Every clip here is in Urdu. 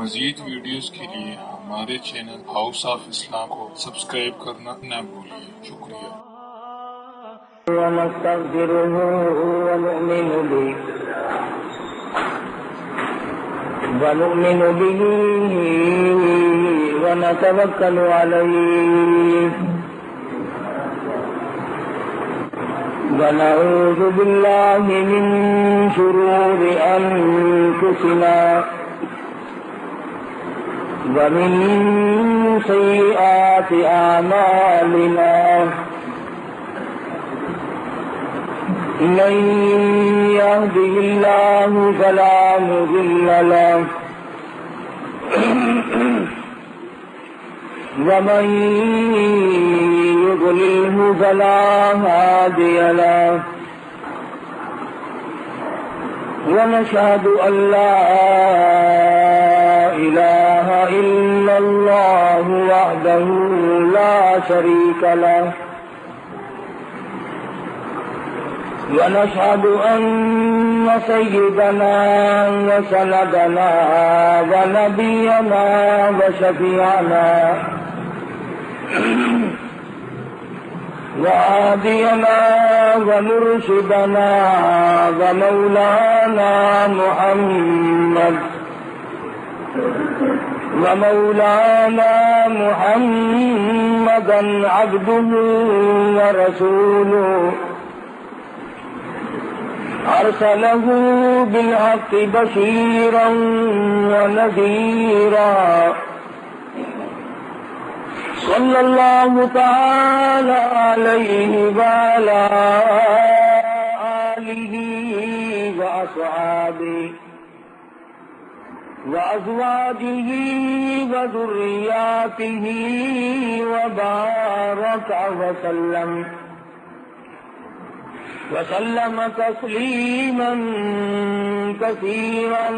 مزید ویڈیوز کے لیے ہمارے چینل ہاؤس آف اسلام کو سبسکرائب کرنا نہ بھولیے۔ شکریہ۔ ونستغفره ونؤمن به ونتوكل عليه ونعوذ بالله من شرور أنفسنا ومن سيئات أعمالنا من يهده الله فلا مضل له ومن يضلله فلا هادي له ونشهد أن لا إله إلا الله وحده لا شريك له ونشهد أن سيدنا وسندنا ونبينا وشفيعنا وهادينا ومرشدنا ومولانا محمدا عبده ورسوله أرسله بالحق بشيرا ونذيرا صلى الله تعالى عليه وعلى آله وأصحابه وأزواجه وذرياته وبارك وسلم تسليما كثيرا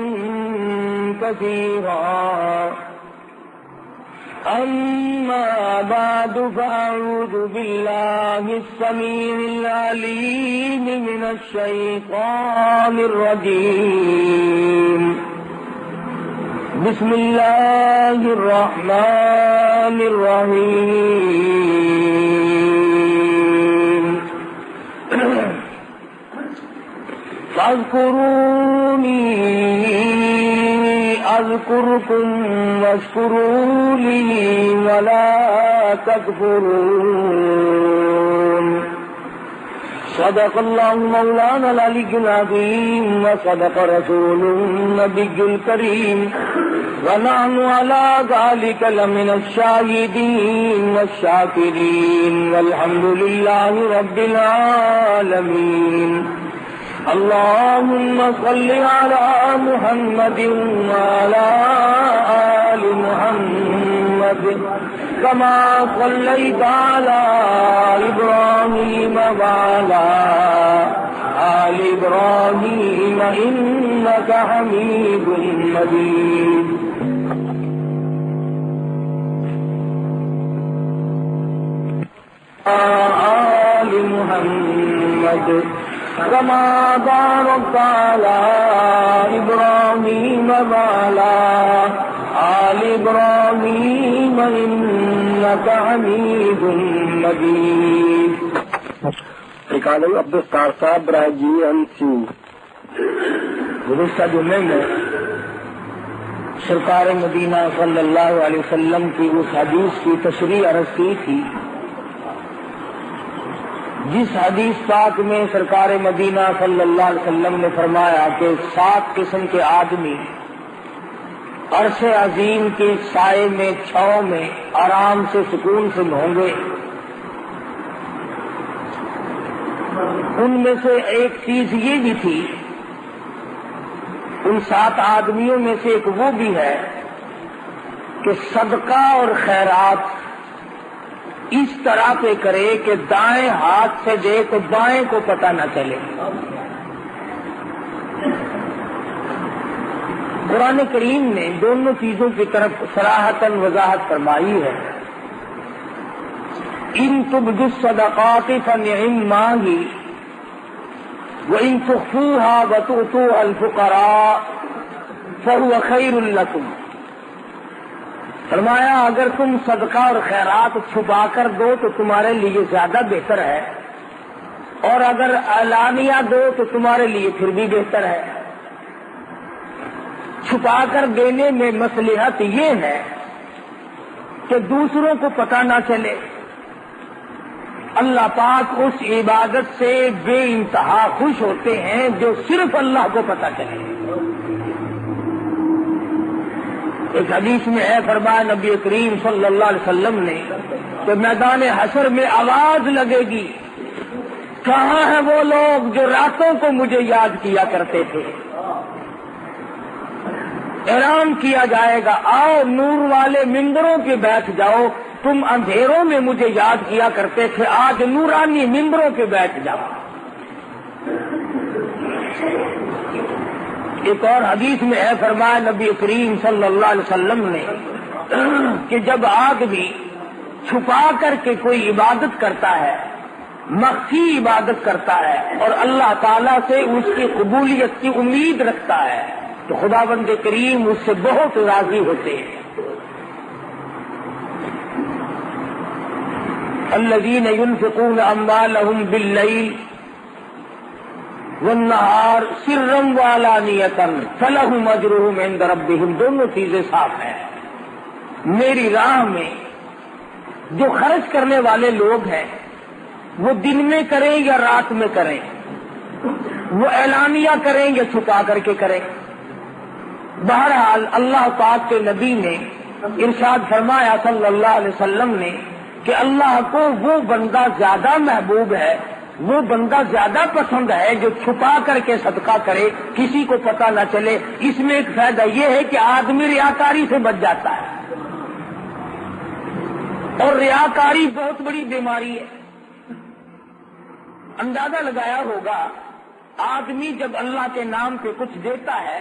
أما بعد فأعوذ بالله السميع العليم من الشيطان الرجيم بسم الله الرحمن الرحيم فاذكروني أذكركم واشكروا لي ولا تكفرون صدق الله مولانا العلي العظيم وصدق رسوله النبي الكريم ونحن على ذلك لمن الشاهدين والشاكرين والحمد لله رب العالمين اللهم صل على محمد وعلى آل محمد كما صليت على إبراهيم وعلى آل إبراهيم إنك حميد مجيد آل محمد كما باركت على إبراهيم وعلى آل إبراهيم إنك حميد مجيد. ٹھکانہ عبدالستار صاحب برائے جی ایم سی گزشتہ جمعے میں سرکار مدینہ صلی اللہ علیہ وسلم کی اس حدیث کی تشریح عرض کی تھی جس حدیث پاک میں سرکار مدینہ صلی اللہ علیہ وسلم نے فرمایا کہ 7 قسم کے آدمی عرش عظیم کے سائے میں چھاؤں میں آرام سے سکون سے ہوں گے. ان میں سے ایک چیز یہ بھی تھی، ان 7 آدمیوں میں سے ایک وہ بھی ہے کہ صدقہ اور خیرات اس طرح پہ کرے کہ دائیں ہاتھ سے دے تو بائیں کو پتہ نہ چلے. قرآن کریم نے دونوں چیزوں کی طرف صراحتاً وضاحت فرمائی ہے. ان تبدوا الصدقات فنعما ہی وَإِن تُخْفُوهَا وَتُؤْتُوهَا الْفُقَرَاءَ فَهُوَ خَيْرٌ لَكُمْ فرمایا اگر تم صدقہ اور خیرات چھپا کر دو تو تمہارے لیے زیادہ بہتر ہے، اور اگر اعلانیہ دو تو تمہارے لیے پھر بھی بہتر ہے۔ چھپا کر دینے میں مصلحت یہ ہے کہ دوسروں کو پتہ نہ چلے۔ اللہ پاک اس عبادت سے بے انتہا خوش ہوتے ہیں جو صرف اللہ کو پتہ چلے۔ ایک حدیث میں ہے، فرمایا نبی کریم صلی اللہ علیہ وسلم نے کہ میدان حشر میں آواز لگے گی، کہاں ہیں وہ لوگ جو راتوں کو مجھے یاد کیا کرتے تھے؟ اعلان کیا جائے گا، آؤ نور والے ممبروں پہ بیٹھ جاؤ، تم اندھیروں میں مجھے یاد کیا کرتے تھے، آج نورانی ممبروں پہ بیٹھ جاؤ۔ ایک اور حدیث میں ہے، فرمایا نبی کریم صلی اللہ علیہ وسلم نے کہ جب آدمی چھپا کر کے کوئی عبادت کرتا ہے، مخفی عبادت کرتا ہے، اور اللہ تعالیٰ سے اس کی قبولیت کی امید رکھتا ہے، تو خداوند کریم اس سے بہت راضی ہوتے ہیں۔ الذین ينفقون اموالهم باللیل والنہار سرا وعلانیۃ فلہم اجرہم عند ربہم، دونوں چیزیں صاف ہیں۔ میری راہ میں جو خرچ کرنے والے لوگ ہیں وہ دن میں کریں یا رات میں کریں، وہ اعلانیہ کریں یا چھپا کر کے کریں، بہرحال اللہ پاک کے نبی نے ارشاد فرمایا صلی اللہ علیہ وسلم نے کہ اللہ کو وہ بندہ زیادہ محبوب ہے، وہ بندہ زیادہ پسند ہے جو چھپا کر کے صدقہ کرے، کسی کو پتہ نہ چلے۔ اس میں ایک فائدہ یہ ہے کہ آدمی ریاکاری سے بچ جاتا ہے، اور ریاکاری بہت بڑی بیماری ہے۔ اندازہ لگایا ہوگا، آدمی جب اللہ کے نام پہ کچھ دیتا ہے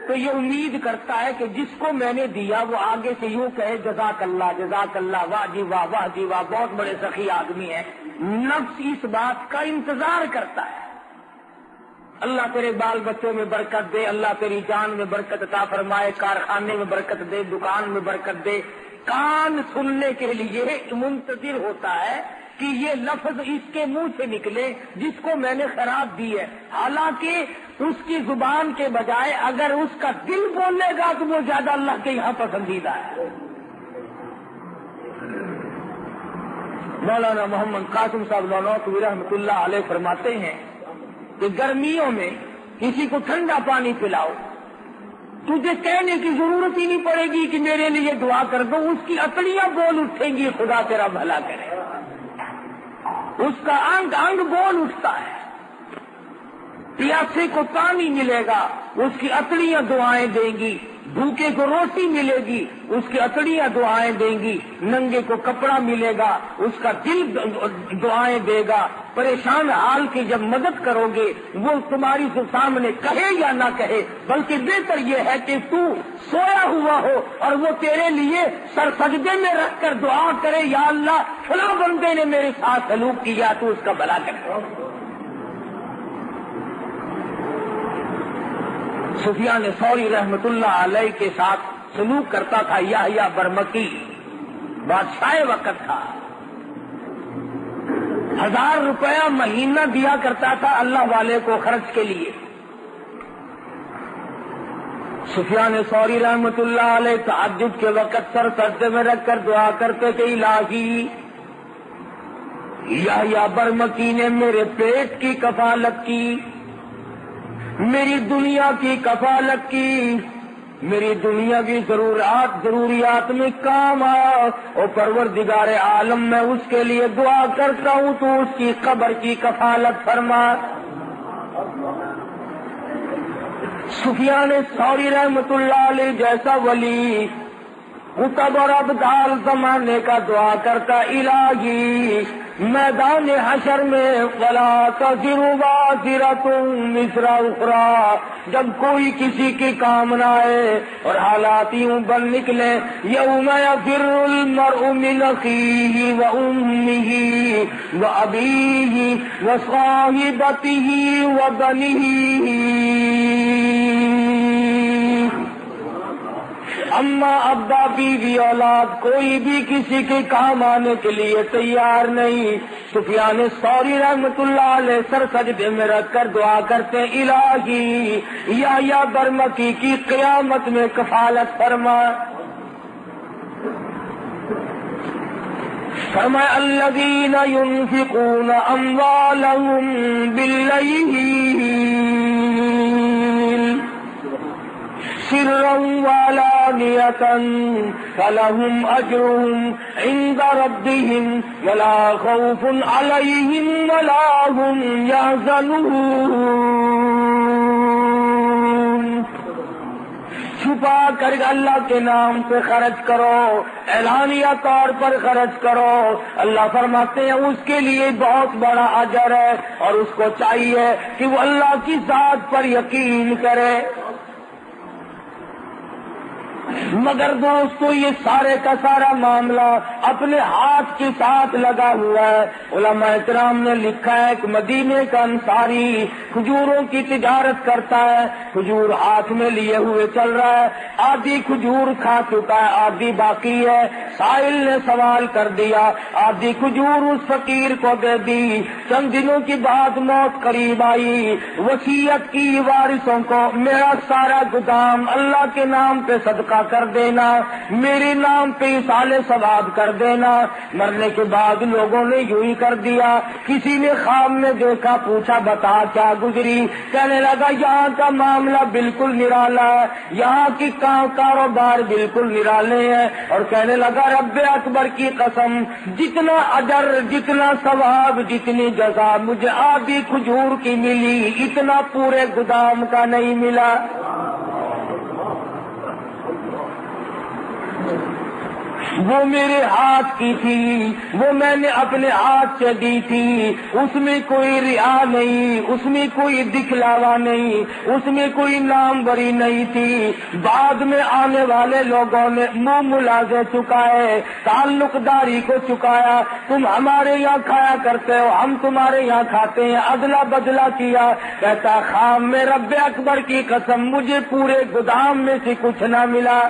تو یہ امید کرتا ہے کہ جس کو میں نے دیا وہ آگے سے یوں کہے جزاک اللہ، واہ جی واہ، واہ جی واہ، بہت بڑے سخی آدمی ہیں۔ نفس اس بات کا انتظار کرتا ہے، اللہ تیرے بال بچوں میں برکت دے، اللہ تیری جان میں برکت عطا فرمائے، کارخانے میں برکت دے، دکان میں برکت دے۔ کان سننے کے لیے منتظر ہوتا ہے کہ یہ لفظ اس کے منہ سے نکلے جس کو میں نے خیرات دی ہے، حالانکہ اس کی زبان کے بجائے اگر اس کا دل بولے گا تو وہ زیادہ اللہ کے یہاں پسندیدہ ہے۔ مولانا محمد قاسم صاحب نانوتوی رحمۃ اللہ علیہ فرماتے ہیں کہ گرمیوں میں کسی کو ٹھنڈا پانی پلاؤ، تجھے کہنے کی ضرورت ہی نہیں پڑے گی کہ میرے لیے دعا کر دو، اس کی اکڑیاں بول اٹھیں گی خدا تیرا بھلا کرے، اس کا انگ انگ بول اٹھتا ہے۔ پیاسے کو پانی ملے گا، اس کی اکڑیاں دعائیں دیں گی، بھوکے کو روٹی ملے گی، اس کی اکڑیاں دعائیں دیں گی، ننگے کو کپڑا ملے گا، اس کا دل دعائیں دے گا۔ پریشان حال کی جب مدد کرو گے وہ تمہاری سامنے کہے یا نہ کہے، بلکہ بہتر یہ ہے کہ تو سویا ہوا ہو اور وہ تیرے لیے سر سجدے میں رکھ کر دعا کرے، یا اللہ فلاں بندے نے میرے ساتھ سلوک کیا تو اس کا بھلا کرے۔ سفیان ثوری رحمت اللہ علیہ کے ساتھ سلوک کرتا تھا یحییٰ برمکی، بادشاہ وقت تھا، 1000 روپیہ مہینہ دیا کرتا تھا اللہ والے کو خرچ کے لیے۔ سفیان ثوری رحمت اللہ علیہ تہجد کے وقت سر سجدے میں رکھ کر دعا کرتے تھے، الہی یحییٰ برمکی نے میرے پیٹ کی کفالت کی، میری دنیا کی کفالت کی، میری دنیا کی ضروریات میں کام آیا، اور پروردگار عالم میں اس کے لیے دعا کرتا ہوں تو اس کی قبر کی کفالت فرما۔ سفیان ثوری رحمت اللہ علیہ جیسا ولی قطب اور ابدال زمانے کا دعا کرتا، الہی میدان حشر میں ولا تزر وازرۃ وزر اخری، جب کوئی کسی کی کام نہ آئے اور حالات یوں بن نکلے، یوم یفر المرء من اخیہ وامہ وابیہ وصاحبتہ وبنیہ، اما ابا بیوی اولاد کوئی بھی کسی کے کام آنے کے لیے تیار نہیں. سفیان ثوری رحمۃ اللہ علیہ سر سجدے میں رکھ کر دعا کرتے الہی یا برمکی کی قیامت میں کفالت فرما. فرمایا الذین ينفقون اموالهم باللیل سرا وعلانیۃ فلهم اجرهم عند ربهم ولا خوف علیہم ولا هم يحزنون. چھپا کر اللہ کے نام پہ خرچ کرو، اعلانیہ طور پر خرچ کرو. اللہ فرماتے ہیں اس کے لیے بہت بڑا اجر ہے، اور اس کو چاہیے کہ وہ اللہ کی ذات پر یقین کرے. مگر دوستو یہ سارے کا سارا معاملہ اپنے ہاتھ کے ساتھ لگا ہوا ہے. علماء کرام نے لکھا ہے کہ مدینے کا انصاری کھجوروں کی تجارت کرتا ہے، کھجور ہاتھ میں لیے ہوئے چل رہا ہے، آدھی کھجور کھا چکا ہے، آدھی باقی ہے. سائل نے سوال کر دیا، آدھی کھجور اس فقیر کو دے دی. چند دنوں کی بعد موت قریب آئی، وصیت کی وارثوں کو میرا سارا گودام اللہ کے نام پہ صدقہ کر دینا، میرے نام پہ اصال ثواب کر دینا. مرنے کے بعد لوگوں نے یوں ہی کر دیا. کسی نے خواب میں دیکھا، پوچھا بتا کیا گزری؟ کہنے لگا یہاں کا معاملہ بالکل نرالا ہے، یہاں کی کاروبار بالکل نرالے ہیں. اور کہنے لگا رب اکبر کی قسم، جتنا اجر، جتنا ثواب، جتنی جزا مجھے آدھی کھجور کی ملی، اتنا پورے گودام کا نہیں ملا. وہ میرے ہاتھ کی تھی، وہ میں نے اپنے ہاتھ سے دی تھی. اس میں کوئی ریا نہیں، اس میں کوئی دکھلاوا نہیں، اس میں کوئی نام بری نہیں تھی. بعد میں آنے والے لوگوں نے منہ ملازے چکائے، تعلق داری کو چکایا. تم ہمارے یہاں کھایا کرتے ہو، ہم تمہارے یہاں کھاتے ہیں، ادلا بدلا کیا. کہتا خام میں رب اکبر کی قسم مجھے پورے گودام میں سے کچھ نہ ملا.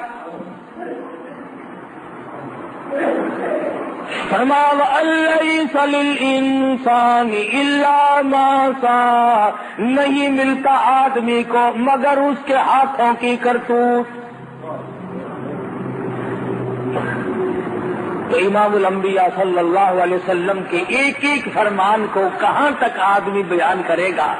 فرمایا وَأَلَّيْسَ لِلْإِنسَانِ إِلَّا مَا سَعَىٰ، نہیں ملتا آدمی کو مگر اس کے ہاتھوں کی کرتوت. تو امام الانبیاء صلی اللہ علیہ وسلم کے ایک ایک فرمان کو کہاں تک آدمی بیان کرے گا؟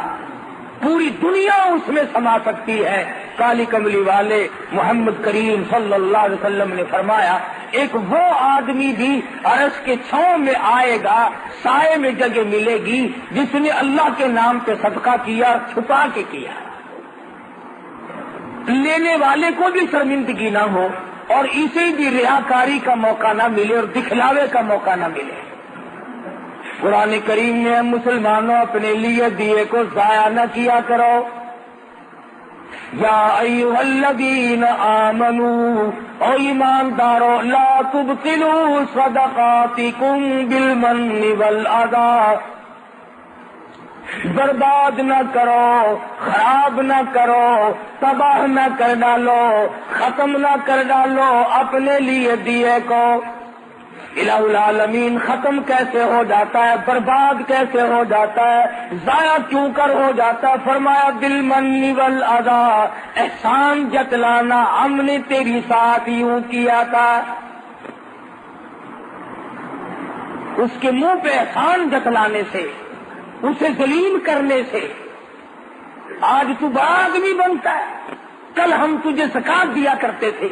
پوری دنیا اس میں سما سکتی ہے. کالی کملی والے محمد کریم صلی اللہ علیہ وسلم نے فرمایا ایک وہ آدمی بھی عرش کے چھاؤں میں آئے گا، سائے میں جگہ ملے گی، جس نے اللہ کے نام پہ صدقہ کیا، چھپا کے کیا. لینے والے کو بھی شرمندگی نہ ہو اور اسے بھی ریاکاری کا موقع نہ ملے اور دکھلاوے کا موقع نہ ملے. قرآن کریم میں مسلمانوں اپنے لیے دیے کو ضائع نہ کیا کرو. یا ایھا الذین آمنوا، او ایماندارو، لا تبطلوا صدقاتکم بالمن والأذى، برباد نہ کرو، خراب نہ کرو، تباہ نہ کر ڈالو، ختم نہ کر ڈالو اپنے لیے دیے کو. الہ العالمین ختم کیسے ہو جاتا ہے، برباد کیسے ہو جاتا ہے، ضائع کیوں کر ہو جاتا ہے؟ فرمایا بالمن والاذى، احسان جتلانا ہم نے تیری ساتھ یوں کیا تھا. اس کے منہ پہ احسان جتلانے سے، اسے ذلیل کرنے سے آج تو بڑا آدمی بنتا ہے. کل ہم تجھے زکات دیا کرتے تھے،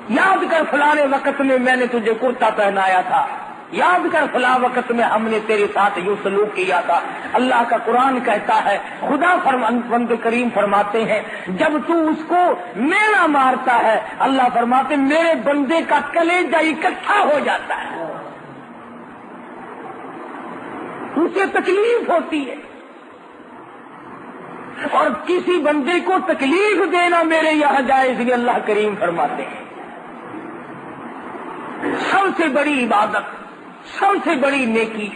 یاد کر فلاں وقت میں نے تجھے کرتا پہنایا تھا، یاد کر فلاں وقت میں ہم نے تیرے ساتھ یوں سلوک کیا تھا. اللہ کا قرآن کہتا ہے، خدا بند کریم فرماتے ہیں جب تو اس کو مینا مارتا ہے، اللہ فرماتے میرے بندے کا کلیجہ اکٹھا ہو جاتا ہے، اسے تکلیف ہوتی ہے. اور کسی بندے کو تکلیف دینا میرے یہاں جائز نہیں، اللہ کریم فرماتے ہیں. سب سے بڑی عبادت، سب سے بڑی نیکی.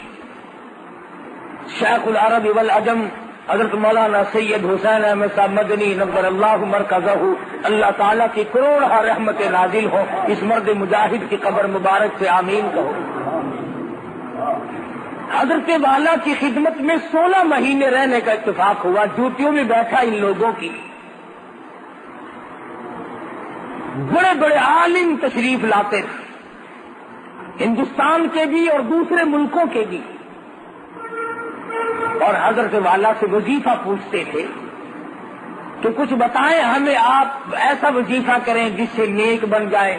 شیخ العرب والعجم حضرت مولانا سید حسین احمد صاحب مدنی نور اللہ مرکزہ، اللہ تعالیٰ کی کروڑہ رحمت نازل ہو اس مرد مجاہد کی قبر مبارک سے آمین کہو۔ حضرت والا کی خدمت میں 16 مہینے رہنے کا اتفاق ہوا، ڈیوٹیوں میں بیٹھا ان لوگوں کی، بڑے بڑے عالم تشریف لاتے تھے، ہندوستان کے بھی اور دوسرے ملکوں کے بھی، اور حضرت والا سے وظیفہ پوچھتے تھے کہ کچھ بتائیں ہمیں، آپ ایسا وظیفہ کریں جس سے نیک بن جائے۔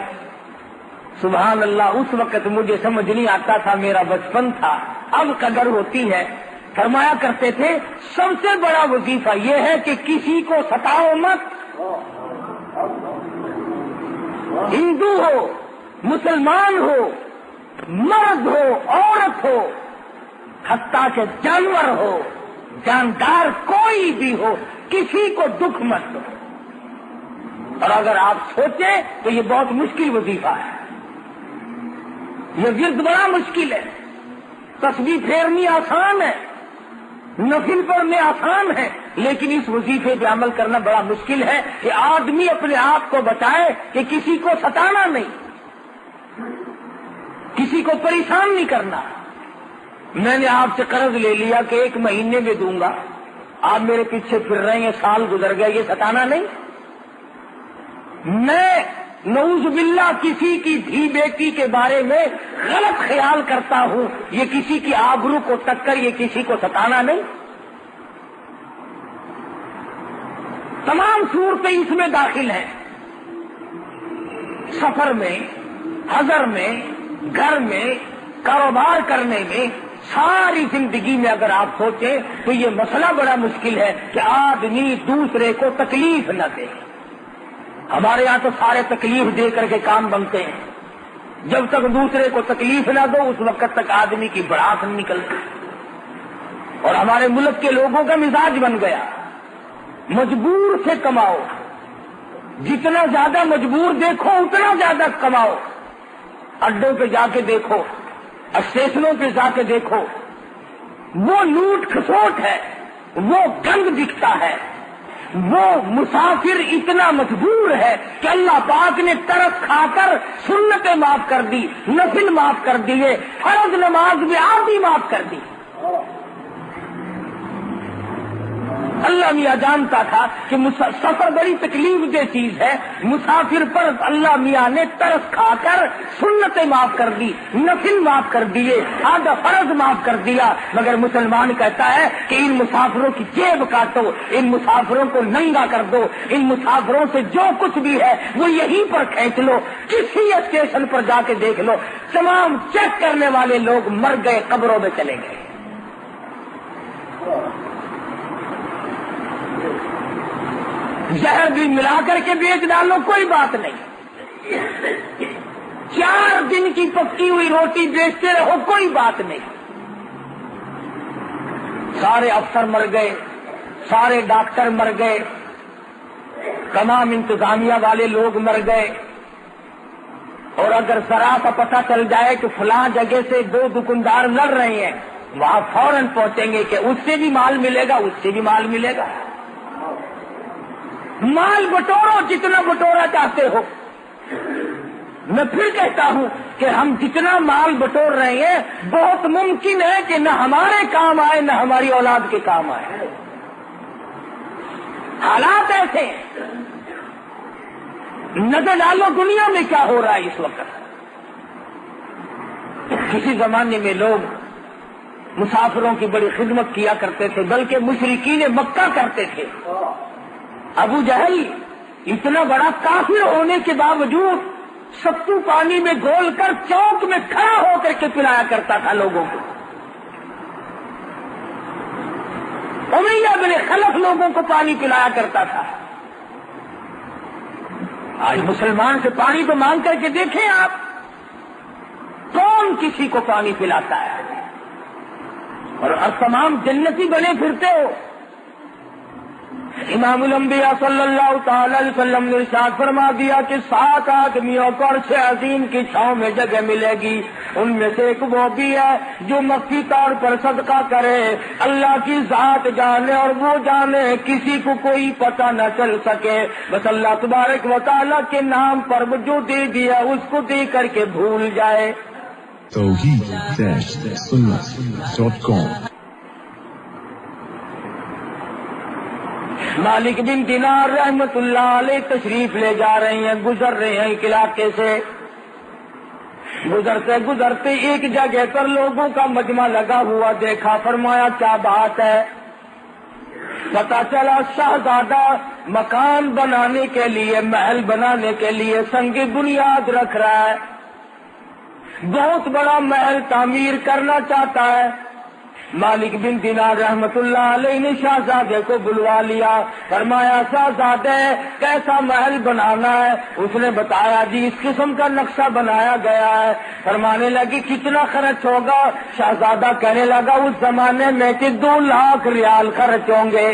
سبحان اللہ، اس وقت مجھے سمجھ نہیں آتا تھا، میرا بچپن تھا، اب قدر ہوتی ہے۔ فرمایا کرتے تھے سب سے بڑا وظیفہ یہ ہے کہ کسی کو ستاؤ مت، ہندو ہو، مسلمان ہو، مرد ہو، عورت ہو، حتیٰ کہ جانور ہو، جاندار کوئی بھی ہو، کسی کو دکھ مت دو۔ اور اگر آپ سوچیں تو یہ بہت مشکل وظیفہ ہے، یہ ورد بڑا مشکل ہے، تسبیح پھیرنی آسان ہے، نفل پڑھنے آسان ہے، لیکن اس وظیفے پہ عمل کرنا بڑا مشکل ہے کہ آدمی اپنے آپ کو بچائے کہ کسی کو ستانا نہیں، کسی کو پریشان نہیں کرنا۔ میں نے آپ سے قرض لے لیا کہ 1 مہینے میں دوں گا، آپ میرے پیچھے پھر رہے ہیں، سال گزر گیا، یہ ستانا نہیں۔ میں نعوذ باللہ کسی کی دھی بیٹی کے بارے میں غلط خیال کرتا ہوں، یہ کسی کی آبرو کو ٹکر، یہ کسی کو ستانا نہیں۔ تمام صورتیں اس میں داخل ہیں، سفر میں، حضر میں، گھر میں، کاروبار کرنے میں، ساری زندگی میں اگر آپ سوچیں تو یہ مسئلہ بڑا مشکل ہے کہ آدمی دوسرے کو تکلیف نہ دے۔ ہمارے یہاں تو سارے تکلیف دے کر کے کام بنتے ہیں، جب تک دوسرے کو تکلیف نہ دو اس وقت تک آدمی کی بڑھاس نہیں نکلتی۔ اور ہمارے ملک کے لوگوں کا مزاج بن گیا، مجبور سے کماؤ، جتنا زیادہ مجبور دیکھو اتنا زیادہ کماؤ۔ اڈوں پہ جا کے دیکھو، اسٹیشنوں پہ جا کے دیکھو، وہ لوٹ کھسوٹ ہے، وہ گند دکھتا ہے، وہ مسافر اتنا مجبور ہے کہ اللہ پاک نے ترس کھا کر سنتیں معاف کر دی، نفل معاف کر دیے، فرض نماز بھی آدھی معاف کر دی۔ اللہ میاں جانتا تھا کہ سفر بڑی تکلیف دہ چیز ہے، مسافر پر اللہ میاں نے ترس کھا کر سنتیں معاف کر دی، نفل معاف کر دیے، آدھا فرض معاف کر دیا، مگر مسلمان کہتا ہے کہ ان مسافروں کی جیب کاٹو، ان مسافروں کو ننگا کر دو، ان مسافروں سے جو کچھ بھی ہے وہ یہیں پر کھینچ لو، کسی اسٹیشن پر جا کے دیکھ لو، تمام چیک کرنے والے لوگ مر گئے، قبروں میں چلے گئے۔ زہر بھی ملا کر کے بیچ ڈالو کوئی بات نہیں، 4 دن کی پکی ہوئی روٹی بیچتے رہو کوئی بات نہیں۔ سارے افسر مر گئے، سارے ڈاکٹر مر گئے، تمام انتظامیہ والے لوگ مر گئے، اور اگر ذرا کا پتہ چل جائے کہ فلاں جگہ سے 2 دکاندار لڑ رہے ہیں، وہاں فوراً پہنچیں گے کہ اس سے بھی مال ملے گا، اس سے بھی مال ملے گا۔ مال بٹورو جتنا بٹورا چاہتے ہو۔ میں پھر کہتا ہوں کہ ہم جتنا مال بٹور رہے ہیں بہت ممکن ہے کہ نہ ہمارے کام آئے نہ ہماری اولاد کے کام آئے۔ حالات ایسے ہیں، نظر ڈالو دنیا میں کیا ہو رہا ہے اس وقت۔ کسی زمانے میں لوگ مسافروں کی بڑی خدمت کیا کرتے تھے، بلکہ مشرکین مکہ کرتے تھے۔ ابو جہل اتنا بڑا کافر ہونے کے باوجود ستو پانی میں گھول کر چوک میں کھڑا ہو کر کے پلایا کرتا تھا لوگوں کو۔ امیہ بن خلف لوگوں کو پانی پلایا کرتا تھا۔ آج مسلمان سے پانی تو مانگ کر کے دیکھیں آپ، کون کسی کو پانی پلاتا ہے؟ اور تمام جنتی بنے پھرتے ہو، امام الانبیاء صلی اللہ تعالی علیہ وسلم نے ارشاد فرما دیا کہ 7 آدمیوں کو عرش عظیم کی چھاؤں میں جگہ ملے گی، ان میں سے ایک وہ بھی ہے جو مخفی طور پر صدقہ کرے، اللہ کی ذات جانے اور وہ جانے، کسی کو کوئی پتہ نہ چل سکے، بس اللہ تبارک و تعالیٰ کے نام پر وہ جو دے دیا اس کو دے کر کے بھول جائے۔ توحید-سنت.com مالک بن دینار رحمت اللہ علیہ تشریف لے جا رہے ہیں، گزر رہے ہیں ایک علاقے سے، گزرتے گزرتے ایک جگہ پر لوگوں کا مجمع لگا ہوا دیکھا، فرمایا کیا بات ہے؟ پتا چلا شہزادہ مکان بنانے کے لیے، محل بنانے کے لیے سنگ بنیاد رکھ رہا ہے، بہت بڑا محل تعمیر کرنا چاہتا ہے۔ مالک بن دینار رحمت اللہ علیہ نے شہزادے کو بلوا لیا، فرمایا شہزادے کیسا محل بنانا ہے؟ اس نے بتایا جی اس قسم کا نقشہ بنایا گیا ہے۔ فرمانے لگی کتنا خرچ ہوگا؟ شہزادہ کہنے لگا اس زمانے میں کہ 2 لاکھ ریال خرچ ہوں گے۔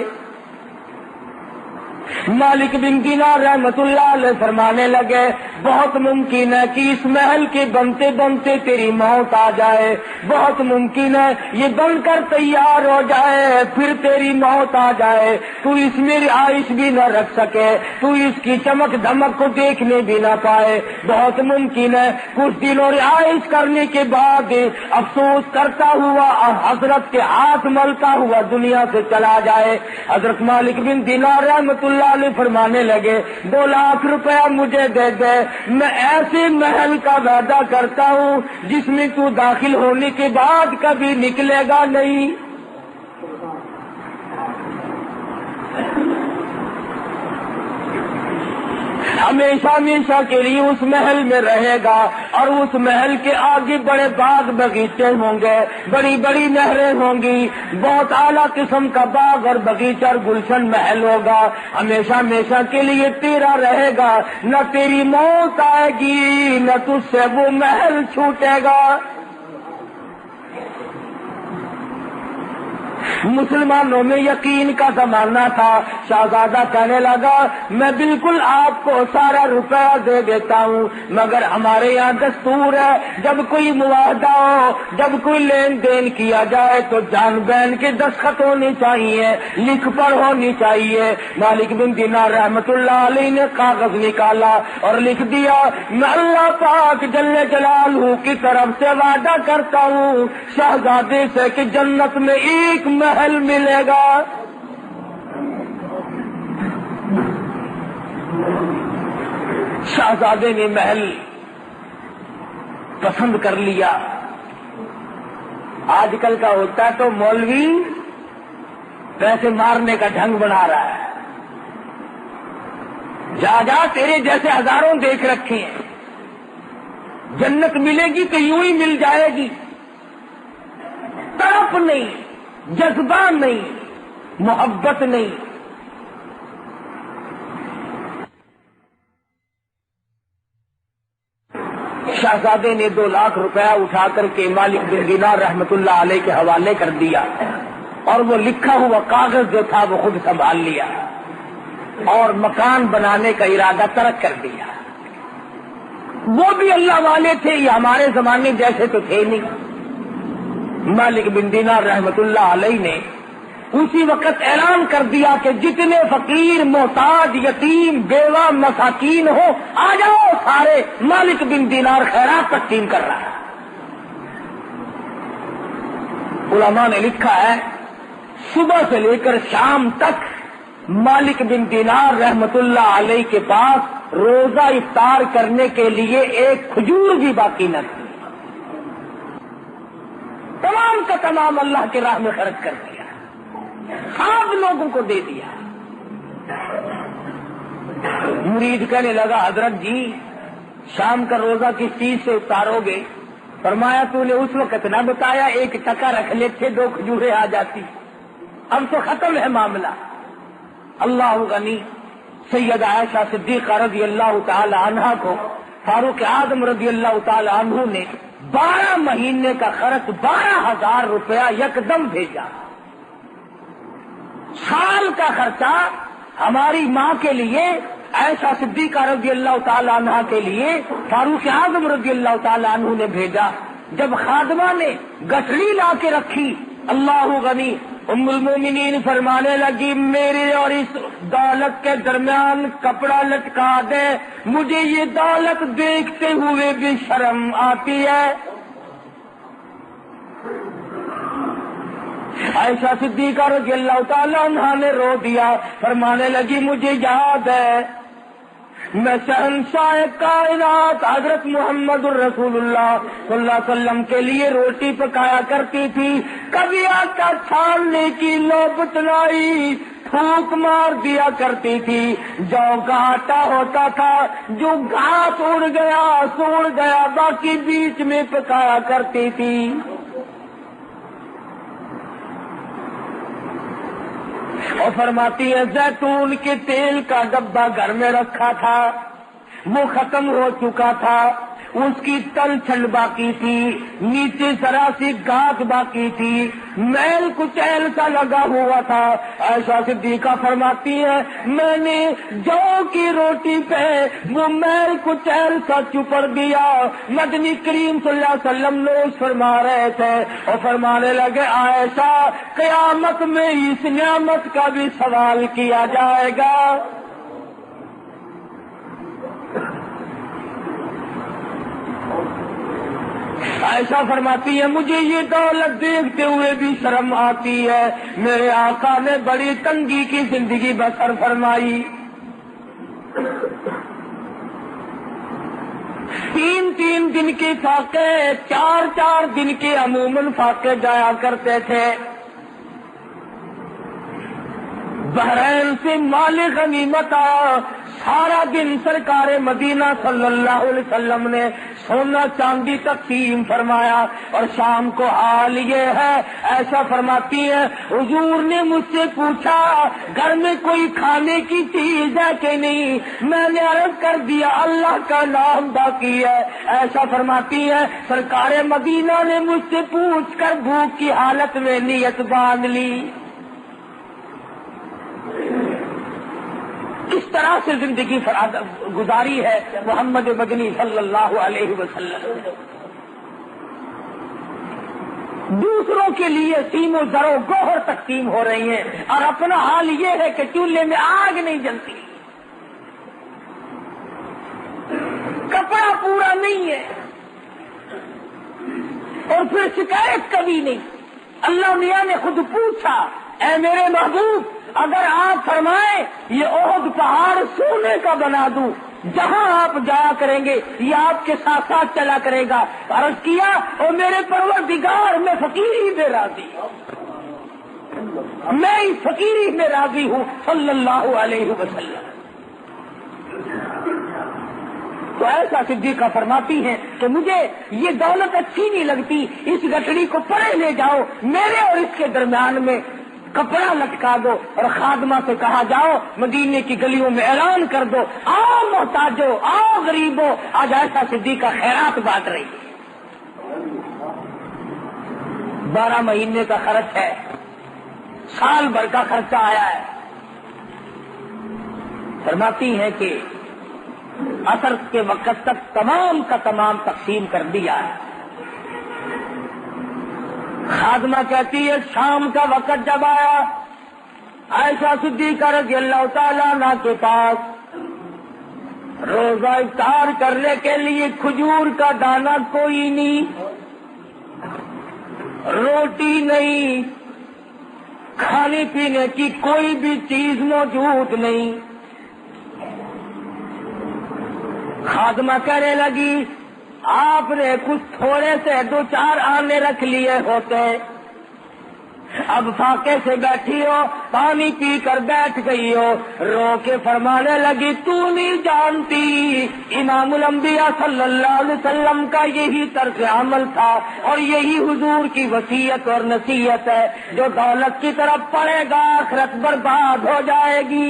مالک بن دینار رحمت اللہ علیہ فرمانے لگے بہت ممکن ہے کہ اس محل کے بنتے بنتے تیری موت آ جائے، بہت ممکن ہے یہ بن کر تیار ہو جائے پھر تیری موت آ جائے، تو اس میں رہائش بھی نہ رکھ سکے، تو اس کی چمک دھمک کو دیکھنے بھی نہ پائے، بہت ممکن ہے کچھ دنوں رہائش کرنے کے بعد افسوس کرتا ہوا اور حضرت کے ہاتھ ملتا ہوا دنیا سے چلا جائے۔ حضرت مالک بن دینار رحمت اللہ علیہ فرمانے لگے 2 لاکھ روپیہ مجھے دے دے، میں ایسے محل کا وعدہ کرتا ہوں جس میں تو داخل ہونے کے بعد کبھی نکلے گا نہیں۔ ہمیشہ ہمیشہ کے لیے اس محل میں رہے گا، اور اس محل کے آگے بڑے باغ باغیچے ہوں گے، بڑی بڑی نہریں ہوں گی، بہت اعلیٰ قسم کا باغ اور باغیچہ اور گلشن محل ہوگا، ہمیشہ ہمیشہ کے لیے تیرا رہے گا، نہ تیری موت آئے گی نہ تجھ سے وہ محل چھوٹے گا۔ مسلمانوں میں یقین کا زمانہ تھا۔ شہزادہ کہنے لگا میں بالکل آپ کو سارا روپیہ دے دیتا ہوں، مگر ہمارے یہاں دستور ہے جب کوئی معاہدہ ہو، جب کوئی لین دین کیا جائے تو جان بین کے دستخط ہونی چاہیے، لکھ پڑھ ہونی چاہیے۔ مالک بن دینار رحمت اللہ علیہ نے کاغذ نکالا اور لکھ دیا میں اللہ پاک جل جلالہ کی طرف سے وعدہ کرتا ہوں شہزادے سے کہ جنت میں ایک محل ملے گا۔ شہزادے نے محل پسند کر لیا۔ آج کل کا ہوتا ہے تو مولوی پیسے مارنے کا ڈھنگ بنا رہا ہے، جا جا تیرے جیسے ہزاروں دیکھ رکھے ہیں، جنت ملے گی تو یوں ہی مل جائے گی، تڑپ نہیں، جذبہ نہیں، محبت نہیں۔ شہزادے نے 2 لاکھ روپیہ اٹھا کر کے مالک بن دینار رحمت اللہ علیہ کے حوالے کر دیا، اور وہ لکھا ہوا کاغذ جو تھا وہ خود سنبھال لیا، اور مکان بنانے کا ارادہ ترک کر دیا۔ وہ بھی اللہ والے تھے، یہ ہمارے زمانے جیسے تو تھے نہیں۔ مالک بن دینار رحمت اللہ علیہ نے اسی وقت اعلان کر دیا کہ جتنے فقیر، محتاج، یتیم، بیوہ، مساکین ہو آ جاؤ سارے، مالک بن دینار خیرات تقسیم کر رہا ہے۔ علماء نے لکھا ہے صبح سے لے کر شام تک مالک بن دینار رحمت اللہ علیہ کے پاس روزہ افطار کرنے کے لیے ایک کھجور بھی باقی نہ تھی، تمام کا تمام اللہ کے راہ میں خرچ کر دیا، سب لوگوں کو دے دیا۔ مرید کہنے لگا حضرت جی شام کا روزہ کس چیز سے اتارو گے؟ فرمایا تو نے اس وقت نہ بتایا، 1 ٹکا رکھ لیتے 2 کھجوریں آ جاتی، اب تو ختم ہے معاملہ۔ اللہ غنی سید عائشہ صدیقہ رضی اللہ تعالی عنہا کو فاروق اعظم رضی اللہ تعالی عنہ نے 12 مہینے کا خرچ 12,000 روپیہ یکدم بھیجا۔ سال کا خرچہ ہماری ماں کے لیے عائشہ صدیقہ رضی اللہ تعالیٰ عنہ کے لیے فاروق اعظم رضی اللہ تعالیٰ عنہ نے بھیجا. جب خادمہ نے گٹھڑی لا کے رکھی، اللہ غنی، ام المومنین فرمانے لگی میرے اور اس دولت کے درمیان کپڑا لٹکا دے، مجھے یہ دولت دیکھتے ہوئے بھی شرم آتی ہے. عائشہ صدیقہ رضی اللہ تعالیٰ عنہ نے رو دیا، فرمانے لگی مجھے یاد ہے میں شہنشاہ کائنات حضرت محمد الرسول اللہ صلی اللہ علیہ وسلم کے لیے روٹی پکایا کرتی تھی، کبھی آٹا چھاننے کی نوبت لائی پھونک مار دیا کرتی تھی، جو کا آٹا ہوتا تھا جو گھاس اڑ گیا سوڑ گیا باقی بیچ میں پکایا کرتی تھی. اور فرماتی ہے زیتون کے تیل کا ڈبہ گھر میں رکھا تھا، وہ ختم ہو چکا تھا، اس کی تل چھل باقی تھی، نیچے ذرا سی گھاس باقی تھی، میل کچیل سا لگا ہوا تھا. عائشہ صدیقہ فرماتی ہے میں نے جو کی روٹی پہ وہ میل کچیل سا چپڑ دیا. مدنی کریم صلی اللہ علیہ وسلم نوش فرما رہے تھے اور فرمانے لگے عائشہ قیامت میں اس نعمت کا بھی سوال کیا جائے گا. عائشہ فرماتی ہے مجھے یہ دولت دیکھتے ہوئے بھی شرم آتی ہے. میرے آقا نے بڑی تنگی کی زندگی بسر فرمائی. 3 دن کے فاقے 4 دن کے عموماً فاقے جایا کرتے تھے. بحرین سے مال غنیمت آیا، سارا دن سرکار مدینہ صلی اللہ علیہ وسلم نے سونا چاندی تقسیم فرمایا. اور شام کو حال یہ ہے ایسا فرماتی ہے حضور نے مجھ سے پوچھا گھر میں کوئی کھانے کی چیز ہے کہ نہیں، میں نے عرض کر دیا اللہ کا نام باقی ہے. ایسا فرماتی ہے سرکار مدینہ نے مجھ سے پوچھ کر بھوک کی حالت میں نیت باندھ لی. کس طرح سے زندگی گزاری ہے محمد مدنی صلی اللہ علیہ وسلم. دوسروں کے لیے سیم و زر و گوہر تقسیم ہو رہی ہیں اور اپنا حال یہ ہے کہ چولہے میں آگ نہیں جلتی، کپڑا پورا نہیں ہے اور پھر شکایت کبھی نہیں. اللہ میاں نے خود پوچھا اے میرے محبوب اگر آپ فرمائیں یہ احد پہاڑ سونے کا بنا دوں، جہاں آپ جایا کریں گے یہ آپ کے ساتھ ساتھ چلا کرے گا. عرض کیا اور میرے پروردگار میں فقیری میں راضی ہوں، میں اس فقیری میں راضی ہوں صلی اللہ علیہ وسلم. تو ایسا صدیقہ فرماتی ہیں کہ مجھے یہ دولت اچھی نہیں لگتی، اس گٹڑی کو پرے لے جاؤ، میرے اور اس کے درمیان میں کپڑا لٹکا دو اور خادمہ سے کہا جاؤ مدینے کی گلیوں میں اعلان کر دو آؤ محتاجو آؤ غریبو، آج ایسا صدیقہ خیرات بانٹ رہی ہے. 12 مہینے کا خرچ ہے، سال بھر کا خرچہ آیا ہے. فرماتی ہے کہ عصر کے وقت تک تمام کا تمام تقسیم کر دیا ہے. خادمہ کہتی ہے شام کا وقت جب آیا عائشہ صدیقہ رضی اللہ تعالیٰ عنہ کے پاس روزہ افطار کرنے کے لیے کھجور کا دانہ کوئی نہیں، روٹی نہیں، کھانے پینے کی کوئی بھی چیز موجود نہیں. خادمہ کہنے لگی آپ نے کچھ تھوڑے سے 2-4 آنے رکھ لیے ہوتے، اب فاقے سے بیٹھی ہو پانی پی کر بیٹھ گئی ہو. رو کے فرمانے لگی تو نہیں جانتی امام الانبیاء صلی اللہ علیہ وسلم کا یہی طرز عمل تھا اور یہی حضور کی وصیت اور نصیحت ہے، جو دولت کی طرف پڑے گا آخرت برباد ہو جائے گی.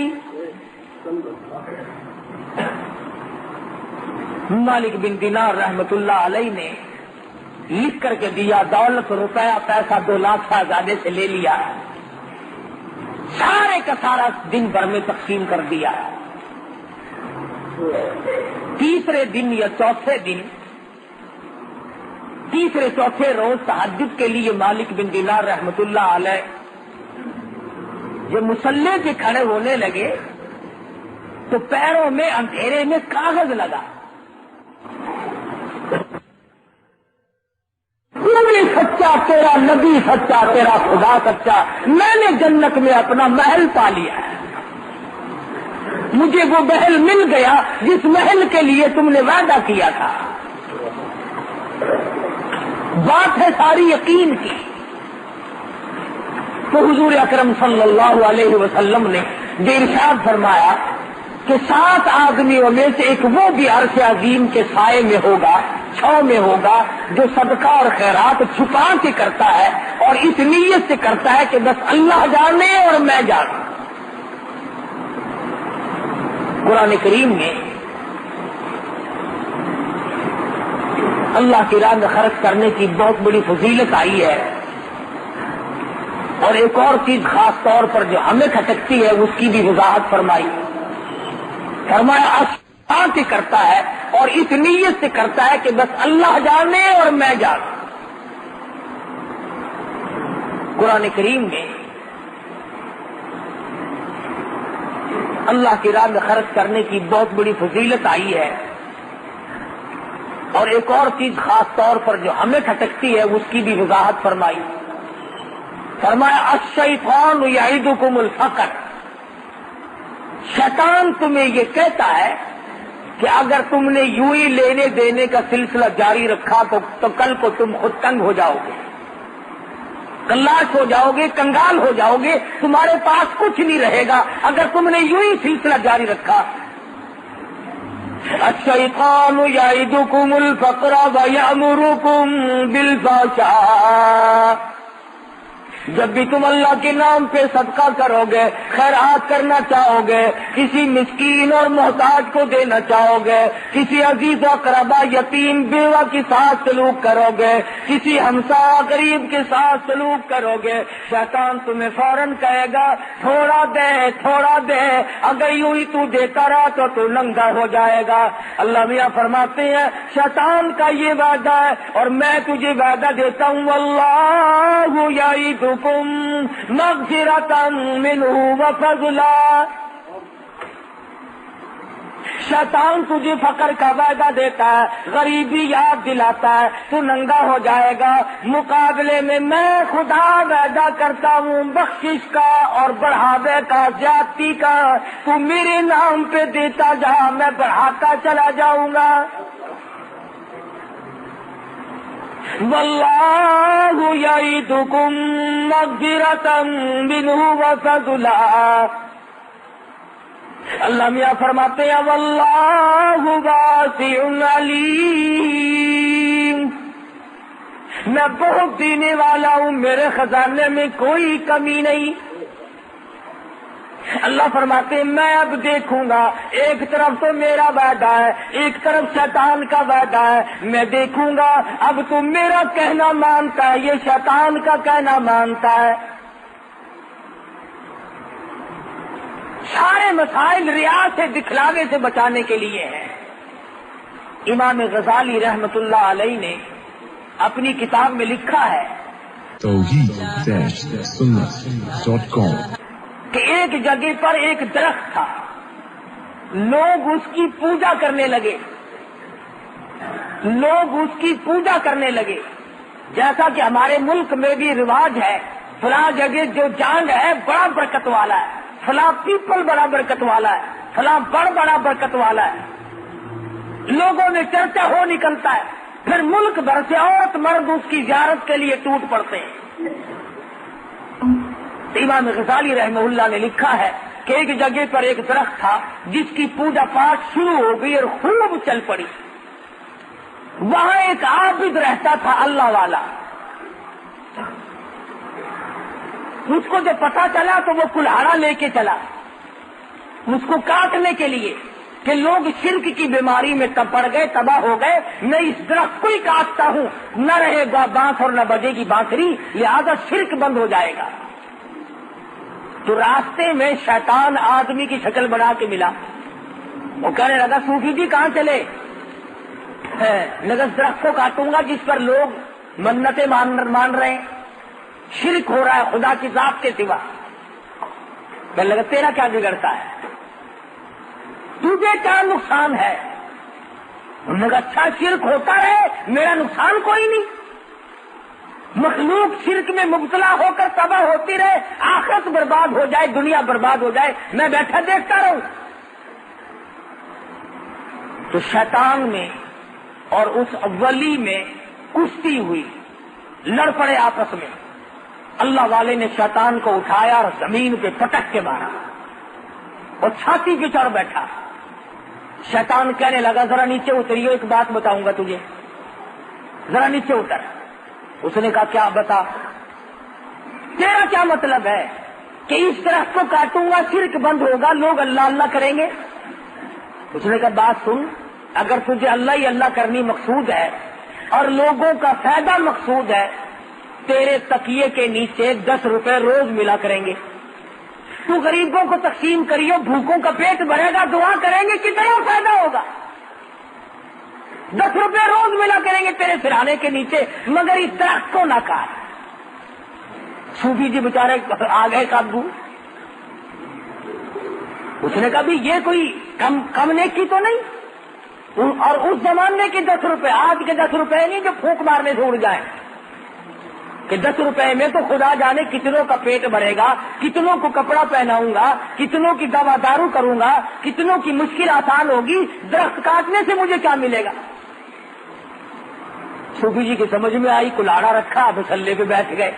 مالک بن دینار رحمت اللہ علیہ نے لکھ کر کے دیا، دولت روپیہ پیسہ 2 لاکھ شہزادے سے لے لیا. سارے کا سارا دن بھر میں تقسیم کر دیا. تیسرے دن یا چوتھے دن، تیسرے چوتھے روز تہجد کے لیے مالک بن دینار رحمت اللہ علیہ جب مصلی پہ کھڑے ہونے لگے تو پیروں میں اندھیرے میں کاغذ لگا. نبی سچا، تیرا نبی سچا، تیرا خدا سچا، میں نے جنت میں اپنا محل پا لیا ہے. مجھے وہ محل مل گیا جس محل کے لیے تم نے وعدہ کیا تھا. بات ہے ساری یقین کی. تو حضور اکرم صلی اللہ علیہ وسلم نے جو ارشاد فرمایا کہ 7 آدمیوں میں سے ایک وہ بھی عرش عظیم کے سائے میں ہوگا، چھاؤں میں ہوگا، جو صدقہ اور خیرات چھپا کے کرتا ہے اور اس نیت سے کرتا ہے کہ بس اللہ جانے اور میں جانوں. قرآن کریم میں اللہ کی راہ میں خرچ کرنے کی بہت بڑی فضیلت آئی ہے. اور ایک اور چیز خاص طور پر جو ہمیں کھٹکتی ہے اس کی بھی وضاحت فرمائی. فرمایا اللہ کے کرتا ہے اور اس نیت سے کرتا ہے کہ بس اللہ جانے اور میں جانوں. قرآن کریم میں اللہ کی راہ میں خرچ کرنے کی بہت بڑی فضیلت آئی ہے. اور ایک اور چیز خاص طور پر جو ہمیں کھٹکتی ہے اس کی بھی وضاحت فرمائی. فرمایا الشیطان یعدکم الفقر، شیطان تمہیں یہ کہتا ہے کہ اگر تم نے یوں ہی لینے دینے کا سلسلہ جاری رکھا تو کل کو تم خود تنگ ہو جاؤ گے، کلاش ہو جاؤ گے، کنگال ہو جاؤ گے، تمہارے پاس کچھ نہیں رہے گا اگر تم نے یوں ہی سلسلہ جاری رکھا. الشیطان یعدکم الفقر ویأمرکم بالفحشاء، جب بھی تم اللہ کے نام پہ صدقہ کرو گے، خیرات کرنا چاہو گے، کسی مسکین اور محتاج کو دینا چاہو گے، کسی عزیز و اقربا یتیم بیوہ کے ساتھ سلوک کرو گے، کسی ہمسایہ غریب کے ساتھ سلوک کرو گے، شیطان تمہیں فوراً کہے گا تھوڑا دے تھوڑا دے، اگر یوں ہی تو دیتا رہا تو ننگا ہو جائے گا. اللہ میاں فرماتے ہیں شیطان کا یہ وعدہ ہے اور میں تجھے وعدہ دیتا ہوں واللہ یعدکم مغفرۃ منہ وفضلا. شیطان تجھے فقر کا وعدہ دیتا ہے، غریبی یاد دلاتا ہے، تو ننگا ہو جائے گا. مقابلے میں خدا وعدہ کرتا ہوں بخشش کا اور بڑھاوے کا، زیادتی کا. تو میرے نام پہ دیتا جا، میں بڑھاتا چلا جاؤں گا. واللہ یعدکم مغفرۃ منہ وفضلا. اللہ میاں فرماتے ہیں واللہ واسع علیم، میں بہت دینے والا ہوں، میرے خزانے میں کوئی کمی نہیں. اللہ فرماتے ہیں میں اب دیکھوں گا، ایک طرف تو میرا وعدہ ہے، ایک طرف شیطان کا وعدہ ہے، میں دیکھوں گا اب تو میرا کہنا مانتا ہے یہ شیطان کا کہنا مانتا ہے. سارے مسائل ریا سے، دکھلاوے سے بچانے کے لیے ہیں. امام غزالی رحمت اللہ علیہ نے اپنی کتاب میں لکھا ہے توحید-sunnah.com کہ ایک جگہ پر ایک درخت تھا، لوگ اس کی پوجا کرنے لگے، لوگ اس کی پوجا کرنے لگے. جیسا کہ ہمارے ملک میں بھی رواج ہے، فلاں جگہ جو جانگ ہے بڑا برکت والا ہے، فلاں پیپل بڑا برکت والا ہے، فلاں بڑا برکت والا ہے. لوگوں میں چرچا ہو نکلتا ہے، پھر ملک بھر سے عورت مرد اس کی زیارت کے لیے ٹوٹ پڑتے ہیں. امام غزالی رحمہ اللہ نے لکھا ہے کہ ایک جگہ پر ایک درخت تھا جس کی پوجا پاٹ شروع ہو گئی اور خوب چل پڑی. وہاں ایک عابد رہتا تھا اللہ والا. اس کو جب پتا چلا تو وہ کلہاڑا لے کے چلا اس کو کاٹنے کے لیے کہ لوگ شرک کی بیماری میں پڑ گئے، تباہ ہو گئے، میں اس درخت کو ہی کاٹتا ہوں، نہ رہے گا بانس اور نہ بجے گی بانسری، لہذا شرک بند ہو جائے گا. تو راستے میں شیطان آدمی کی شکل بنا کے ملا. وہ کہنے لگا صوفی جی کہاں چلے؟ نگس درخت کو کاٹوں گا جس پر لوگ منتیں مان رہے ہیں, شرک ہو رہا ہے خدا کی ذات کے سوا. کہنے لگا تیرا کیا بگڑتا ہے, تجھے کیا نقصان ہے؟ انہوں نے کہا اچھا شرک ہوتا رہے, میرا نقصان کوئی نہیں. مخلوق شرک میں مبتلا ہو کر تباہ ہوتی رہے, آخرت برباد ہو جائے, دنیا برباد ہو جائے, میں بیٹھا دیکھتا رہوں. تو شیطان میں اور اس ولی میں کشتی ہوئی, لڑ پڑے آپس میں. اللہ والے نے شیطان کو اٹھایا اور زمین پہ پٹک کے مارا اور چھاتی پہ چڑھ بیٹھا. شیطان کہنے لگا ذرا نیچے اتریو, ایک بات بتاؤں گا تجھے, ذرا نیچے اتر. اس نے کہا کیا بتا, تیرا کیا مطلب ہے کہ اس درخت کو کاٹوں گا شرک بند ہوگا, لوگ اللہ اللہ کریں گے؟ اس نے کہا بات سن, اگر تجھے اللہ ہی اللہ کرنی مقصود ہے اور لوگوں کا فائدہ مقصود ہے, تیرے تکیے کے نیچے 10 روپے روز ملا کریں گے. تو غریبوں کو تقسیم کریو, بھوکوں کا پیٹ بھرے گا, دعا کریں گے, کتنا فائدہ ہوگا. 10 روپے روز ملا کریں گے تیرے سرانے کے نیچے, مگر اس درخت کو نہ کاٹ. صوفی جی بیچارے آ گئے قابو. اس نے کہا بھی یہ کوئی کم نیکی تو نہیں, اور اس زمانے کے 10 روپے, آج کے 10 روپے نہیں جو پھونک مارنے سے اڑ جائیں, کہ 10 روپے میں تو خدا جانے کتنوں کا پیٹ بھرے گا, کتنوں کو کپڑا پہناؤں گا, کتنوں کی دوا دارو کروں گا, کتنوں کی مشکل آسان ہوگی, درخت کاٹنے سے مجھے کیا ملے گا. صوفی جی کی سمجھ میں آئی, کلاڑا رکھا, مسلے پہ بیٹھ گئے,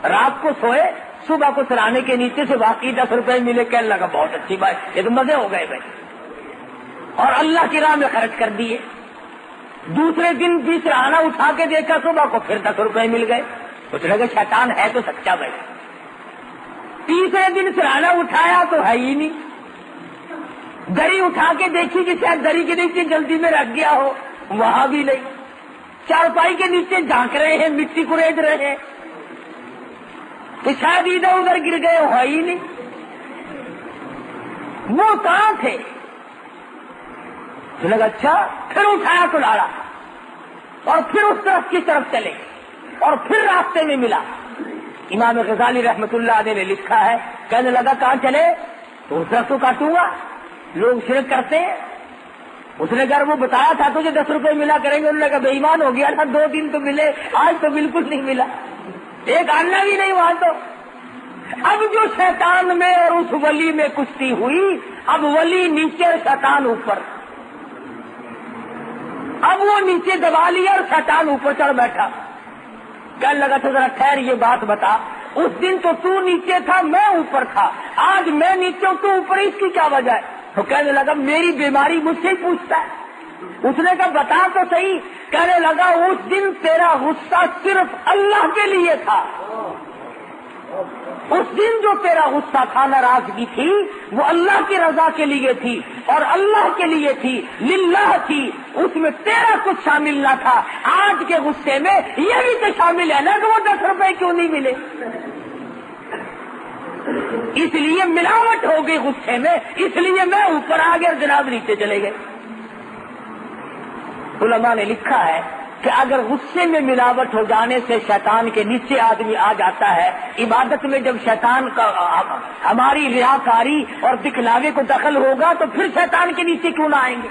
رات کو سوئے, صبح کو سرانے کے نیچے سے واقعی 10 روپے ملے. کہنے لگا بہت اچھی بات, یہ تو مزے ہو گئے بھائی, اور اللہ کی راہ میں خرچ کر دیے. دوسرے دن بھی سرانا اٹھا کے دیکھا, صبح کو پھر 10 روپے مل گئے. اس نے کہا شیطان ہے تو سچا بھائی. تیسرے دن سرانا اٹھایا تو ہے ہی نہیں. دری اٹھا کے دیکھی کہ شاید دری کے نیچے جلدی میں رکھ گیا ہو, وہاں بھی نہیں. چارپائی کے نیچے جھانک رہے ہیں, مٹی کریج رہے ہیں کہ شاید ادھر ادھر گر گئے, ہے ہی نہیں. وہ کہاں تھے؟ لگا اچھا, پھر اٹھایا کلاڑا اور پھر اس طرف کی طرف چلے اور پھر راستے میں ملا. امام غزالی رحمت اللہ علیہ نے لکھا ہے, کہنے لگا کہاں چلے؟ تو اس طرف تو کاٹوں گا, لوگ شرک کرتے ہیں. اس نے کہا وہ بتایا تھا تجھے 10 روپے ملا کریں گے. انہوں نے کہا بے ایمان ہو گیا تھا, 2 دن تو ملے, آج تو بالکل نہیں ملا, ایک آنا بھی نہیں وہاں. تو اب جو شیطان میں اور اس ولی میں کشتی ہوئی, اب ولی نیچے اور شیطان اوپر. اب وہ نیچے دبا لیا اور شیطان اوپر چڑھ بیٹھا. کہنے لگا تو ذرا خیر یہ بات بتا, اس دن تو نیچے تھا, میں اوپر تھا, آج میں نیچے ہوں تو اوپر, اس کی کیا وجہ ہے؟ تو کہنے لگا میری بیماری مجھ سے ہی پوچھتا ہے. اس نے کہا بتا تو صحیح. کہنے لگا اس دن تیرا غصہ صرف اللہ کے لیے تھا. اس دن جو تیرا غصہ تھا, ناراضگی تھی, وہ اللہ کی رضا کے لیے تھی اور اللہ کے لیے تھی, للہ تھی, اس میں تیرا کچھ شامل نہ تھا. آج کے غصے میں یہ بھی تو شامل ہے نا کہ وہ 10 روپے کیوں نہیں ملے. اس لیے ملاوٹ ہو گئی غصے میں, اس لیے میں اوپر آ گیا اور جناب نیچے چلے گئے. علماء نے لکھا ہے کہ اگر غصے میں ملاوٹ ہو جانے سے شیطان کے نیچے آدمی آ جاتا ہے, عبادت میں جب شیطان کا ہماری ریاکاری اور دکھلاوے کو دخل ہوگا تو پھر شیطان کے نیچے کیوں نہ آئیں گے.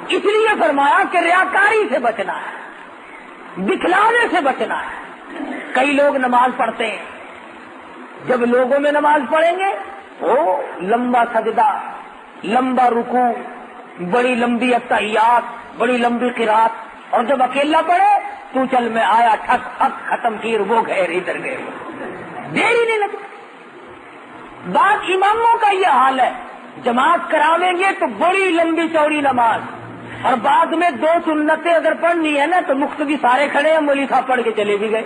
اس لیے فرمایا کہ ریاکاری سے بچنا ہے, دکھلاوے سے بچنا ہے. کئی لوگ نماز پڑھتے ہیں, جب لوگوں میں نماز پڑھیں گے وہ لمبا سجدہ, لمبا رکوع, بڑی لمبی اتحیات, بڑی لمبی قرات, اور جب اکیلا پڑھے تو چل میں آیا, ٹھک ٹھک ختم کی, وہ گئے ادھر گئے, دیر ہی نہیں لگی. بعض اماموں کا یہ حال ہے, جماعت کراویں گے تو بڑی لمبی چوڑی نماز, اور بعد میں 2 سنتیں اگر پڑھنی ہے نا تو مقتدی سارے کھڑے ہیں, مولوی صاحب پڑھ کے چلے بھی گئے.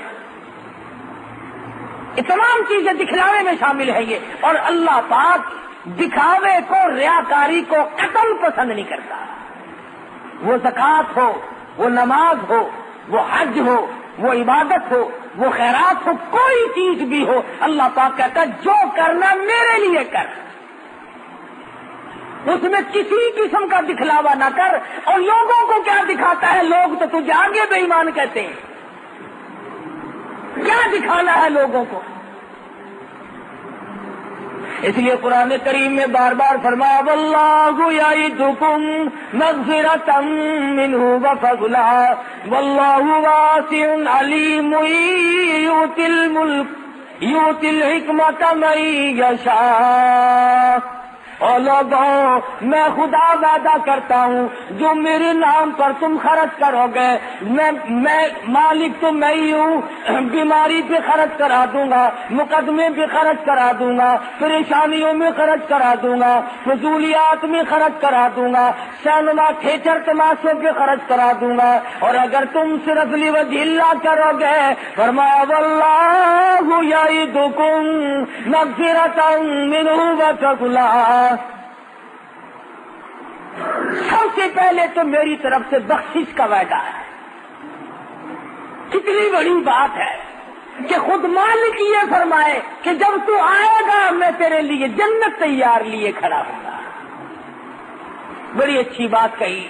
یہ تمام چیزیں دکھلاوے میں شامل ہیں یہ, اور اللہ پاک دکھاوے کو, ریاکاری کو قتل پسند نہیں کرتا. وہ زکوٰۃ ہو, وہ نماز ہو, وہ حج ہو, وہ عبادت ہو، وہ خیرات ہو، کوئی چیز بھی ہو، اللہ پاک کہتا ہے جو کرنا میرے لیے کر، اس میں کسی قسم کا دکھلاوا نہ کر۔ اور لوگوں کو کیا دکھاتا ہے؟ لوگ تو تجھے آگے بے ایمان کہتے ہیں، کیا دکھانا ہے لوگوں کو؟ اس لیے قرآن کریم میں بار بار فرمایا واللہ یعدکم مغفرۃ منہ وفضلا واللہ واسع علیم یؤتی الحکمۃ من یشاء۔ اور لوگوں، میں خدا وعدہ کرتا ہوں جو میرے نام پر تم خرچ کرو گے، میں مالک تو میں ہی ہوں، بیماری پہ خرچ کرا دوں گا، مقدمے پہ خرچ کرا دوں گا، پریشانیوں میں خرچ کرا دوں گا، فضولیات میں خرچ کرا دوں گا، سینما تھیٹر تماشے پہ خرچ کرا دوں گا۔ اور اگر تم صرف لوجہ اللہ کرو گے، فرمایا واللہ یعدکم مغفرۃ منہ وفضلا، سب سے پہلے تو میری طرف سے بخشش کا وعدہ ہے۔ کتنی بڑی بات ہے کہ خود مالک یہ فرمائے کہ جب تو آئے گا میں تیرے لیے جنت تیار لیے کھڑا ہوں گا۔ بڑی اچھی بات کہی،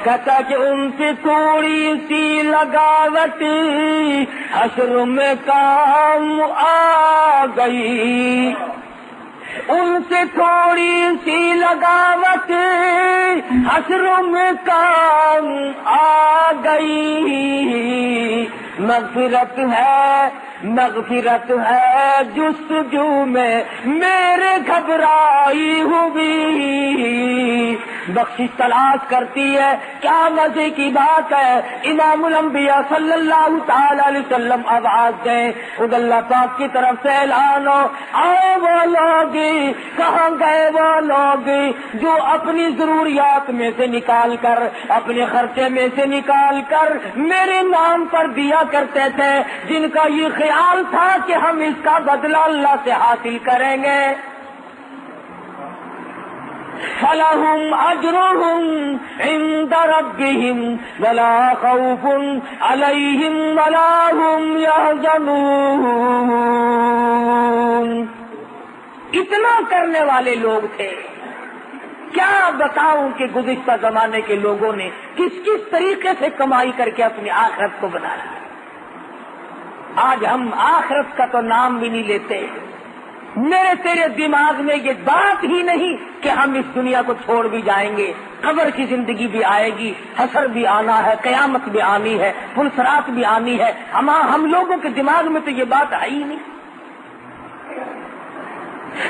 کہتا کہ ان سے تھوڑی سی لگاوٹ حشر میں کام آ گئی، ان سے تھوڑی سی لگاوٹ حشر میں کام آ گئی، مغفرت ہے جستجو میں میرے گھبرائی ہوئی، بخشش تلاش کرتی ہے۔ کیا مزے کی بات ہے، امام الانبیاء صلی اللہ تعالی علیہ وسلم آواز دیں، خود اللہ پاک کی طرف سے اعلان ہو، آئے وہ لوگ، کہاں گئے وہ لوگ جو اپنی ضروریات میں سے نکال کر، اپنے خرچے میں سے نکال کر میرے نام پر دیا کرتے تھے، جن کا یہ خیال تھا کہ ہم اس کا بدلہ اللہ سے حاصل کریں گے۔ فَلَهُمْ أَجْرُهُمْ عِنْدَ رَبِّهِمْ وَلَا خَوْفٌ عَلَيْهِمْ وَلَا هُمْ يَحْزَنُونَ۔ اتنا کرنے والے لوگ تھے، کیا بتاؤں کہ گزشتہ زمانے کے لوگوں نے کس کس طریقے سے کمائی کر کے اپنی آخرت کو بنایا۔ آج ہم آخرت کا تو نام بھی نہیں لیتے، میرے تیرے دماغ میں یہ بات ہی نہیں کہ ہم اس دنیا کو چھوڑ بھی جائیں گے، قبر کی زندگی بھی آئے گی، حشر بھی آنا ہے، قیامت بھی آنی ہے، پلسرات بھی آنی ہے، ہم لوگوں کے دماغ میں تو یہ بات آئی ہی نہیں۔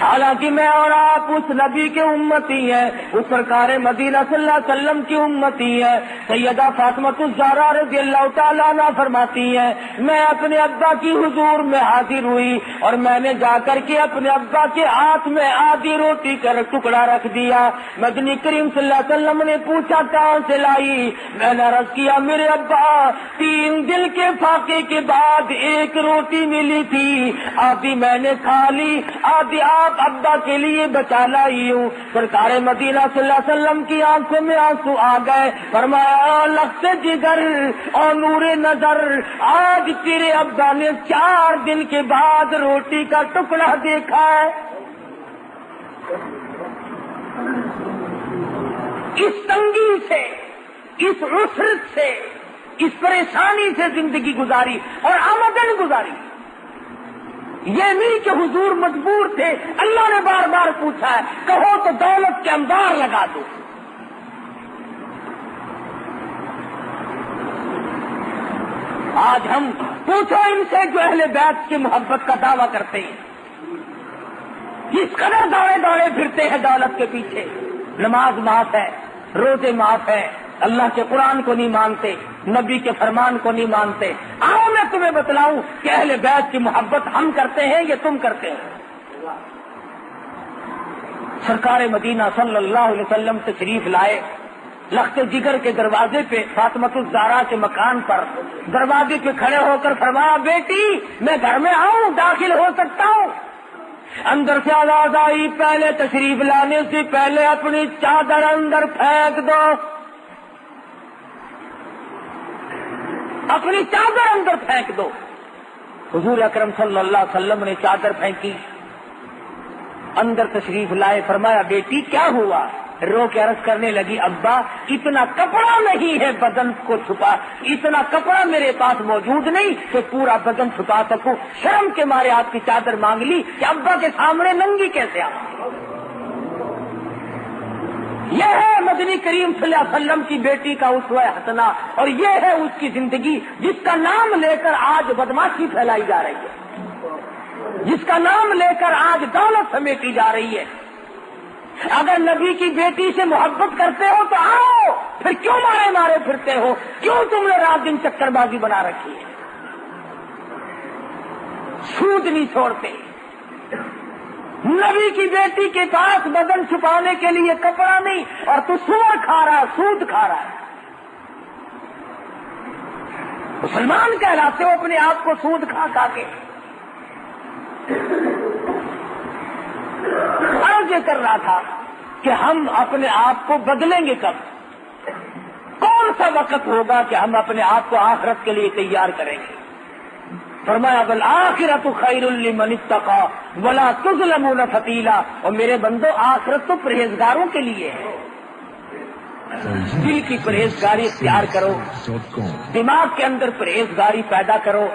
حالانکہ میں اور آپ اس نبی کے امتی ہیں، اس سرکار مدینہ صلی اللہ علیہ وسلم کی امتی ہے۔ سیدہ فاطمہ الزہرا رضی اللہ تعالیٰ عنہا فرماتی ہیں، میں اپنے ابا کی حضور میں حاضر ہوئی اور میں نے جا کر کے اپنے ابا کے ہاتھ میں آدھی روٹی کا ٹکڑا رکھ دیا۔ مدنی کریم صلی اللہ علیہ وسلم نے پوچھا کہاں سے لائی؟ میں نے عرض کیا میرے ابا 3 دن کے فاقے کے بعد ایک روٹی ملی تھی، آدھی میں نے کھا لی، آدھی آپ ابا کے لیے بچا لائی ہوں۔ سرکار مدینہ صلی اللہ علیہ وسلم کی آنکھوں میں آنسو آ گئے، فرمایا لخت جگر اور نور نظر، آج تیرے ابا نے 4 دن کے بعد روٹی کا ٹکڑا دیکھا ہے۔ اس تنگی سے، اس عسرت سے، اس پریشانی سے زندگی گزاری اور آمدن گزاری۔ یہ نہیں کہ حضور مجبور تھے، اللہ نے بار بار پوچھا ہے کہو تو دولت کے انبار لگا دو۔ آج ہم پوچھو ان سے جو اہل بیت کی محبت کا دعویٰ کرتے ہیں، جس قدر دوڑے پھرتے ہیں دولت کے پیچھے، نماز معاف ہے، روزے معاف ہے، اللہ کے قرآن کو نہیں مانتے، نبی کے فرمان کو نہیں مانتے۔ آؤ میں تمہیں بتلاؤں کہ اہل بیت کی محبت ہم کرتے ہیں یا تم کرتے ہیں۔ سرکار مدینہ صلی اللہ علیہ وسلم تشریف لائے، لخت جگر کے دروازے پہ، فاطمہ الزہرا کے مکان پر دروازے پہ کھڑے ہو کر فرمایا بیٹی میں گھر میں آؤں، داخل ہو سکتا ہوں؟ اندر سے آواز آئی پہلے تشریف لانے سے پہلے اپنی چادر اندر پھینک دو۔ اپنی چادر اندر پھینک دو۔ حضور اکرم صلی اللہ علیہ وسلم نے چادر پھینکی، اندر تشریف لائے، فرمایا بیٹی کیا ہوا؟ رو کے عرض کرنے لگی ابا اتنا کپڑا نہیں ہے بدن کو چھپا، اتنا کپڑا میرے پاس موجود نہیں کہ پورا بدن چھپا سکوں، شرم کے مارے آپ کی چادر مانگ لی کہ ابا کے سامنے ننگی کیسے آؤں۔ یہ ہے مدنی کریم صلی اللہ علیہ وسلم کی بیٹی کا اسوہ حسنہ، اور یہ ہے اس کی زندگی جس کا نام لے کر آج بدماشی پھیلائی جا رہی ہے، جس کا نام لے کر آج دولت سمیٹی جا رہی ہے۔ اگر نبی کی بیٹی سے محبت کرتے ہو تو آؤ، پھر کیوں مارے مارے پھرتے ہو؟ کیوں تم نے رات دن چکر بازی بنا رکھی ہے؟ سود نہیں چھوڑتے۔ نبی کی بیٹی کے پاس بدن چھپانے کے لیے کپڑا نہیں، اور تو سور کھا رہا ہے، سود کھا رہا ہے۔ مسلمان کہلاتے ہو اپنے آپ کو سود کھا کھا کے۔ عرض یہ کر رہا تھا کہ ہم اپنے آپ کو بدلیں گے کب؟ کون سا وقت ہوگا کہ ہم اپنے آپ کو آخرت کے لیے تیار کریں گے؟ فرمایا والآخرۃ خیر لمن اتقى ولا تظلمون فتیلا، اور میرے بندو آخرت تو پرہیزگاروں کے لیے ہے۔ دل کی پرہیزگاری اختیار کرو، دماغ کے اندر پرہیزگاری پیدا کرو،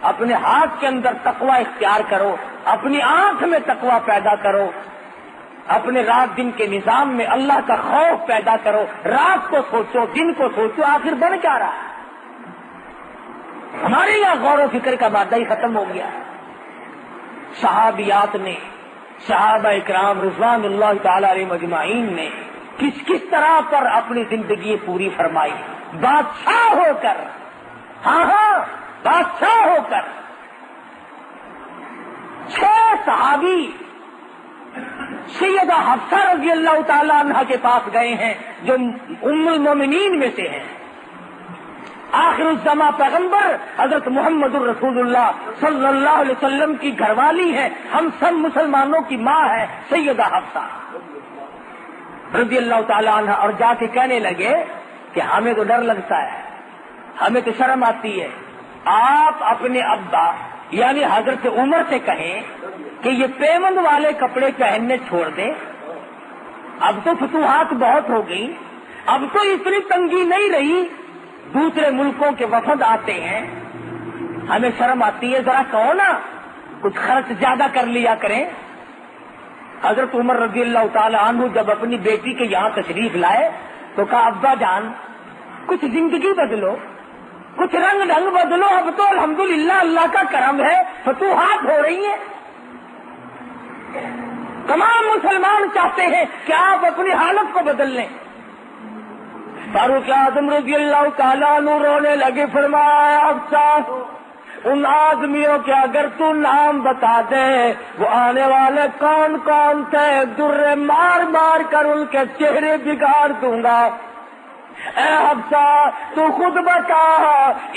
اپنے ہاتھ کے اندر تقوی اختیار کرو، اپنی آنکھ میں تقوی پیدا کرو، اپنے رات دن کے نظام میں اللہ کا خوف پیدا کرو۔ رات کو سوچو، دن کو سوچو، آخر بن کیا رہا ہے؟ ہمارے یہاں غور و فکر کا مادہ ہی ختم ہو گیا۔ صحابیات نے، صحابہ اکرام رضوان اللہ تعالی علیہ مجمعین نے کس کس طرح پر اپنی زندگی پوری فرمائی، بادشاہ ہو کر، ہاں بادشاہ ہو کر۔ 6 صحابی سیدہ حفصہ رضی اللہ تعالیٰ عنہ کے پاس گئے ہیں، جو ام المومنین میں سے ہیں۔ آخر الزماں پیغمبر حضرت محمد الرسول اللہ صلی اللہ علیہ وسلم کی گھر والی ہے، ہم سب مسلمانوں کی ماں ہے سیدہ حفصہ رضی اللہ تعالیٰ عنہ، اور جا کے کہنے لگے کہ ہمیں تو ڈر لگتا ہے، ہمیں تو شرم آتی ہے، آپ اپنے ابا یعنی حضرت عمر سے کہیں کہ یہ پیوند والے کپڑے پہننے چھوڑ دیں، اب تو فتوحات بہت ہو گئی، اب تو اتنی تنگی نہیں رہی، دوسرے ملکوں کے وفد آتے ہیں، ہمیں شرم آتی ہے، ذرا کہو نا کچھ خرچ زیادہ کر لیا کریں۔ حضرت عمر رضی اللہ تعالی عنہ جب اپنی بیٹی کے یہاں تشریف لائے تو کہا ابا جان کچھ زندگی بدلو، کچھ رنگ ڈھنگ بدلو، اب تو الحمدللہ اللہ کا کرم ہے، فتوحات ہو رہی ہیں۔ تمام مسلمان چاہتے ہیں کہ آپ اپنی حالت کو بدل لیں۔ فاروق اعظم رضی اللہ تعالیٰ عنہ رونے لگے، فرمایا افسوس ان آدمیوں کے اگر تو نام بتا دے وہ آنے والے کون کون تھے، درے مار مار کر ان کے چہرے بگاڑ دوں گا۔ اے حفصہ تو خود بتا،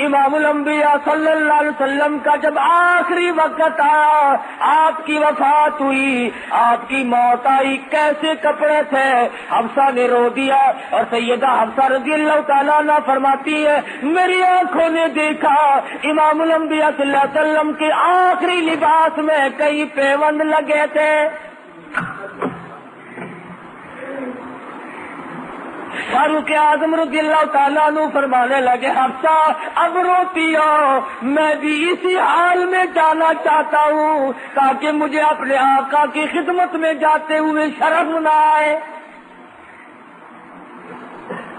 امام الانبیاء صلی اللہ علیہ وسلم کا جب آخری وقت آیا، آپ کی وفات ہوئی، آپ کی موت آئی، کیسے کپڑے تھے؟ حفصہ نے رو دیا، اور سیدہ حفصہ رضی اللہ تعالیٰ عنہ فرماتی ہے میری آنکھوں نے دیکھا امام الانبیاء صلی اللہ علیہ وسلم کے آخری لباس میں کئی پیوند لگے تھے۔ فاروق اعظم رضی اللہ تعالیٰ عنہ فرمانے لگے حفصہ اب روتی ہو، میں بھی اسی حال میں جانا چاہتا ہوں تاکہ مجھے اپنے آقا کی خدمت میں جاتے ہوئے شرم نہ آئے۔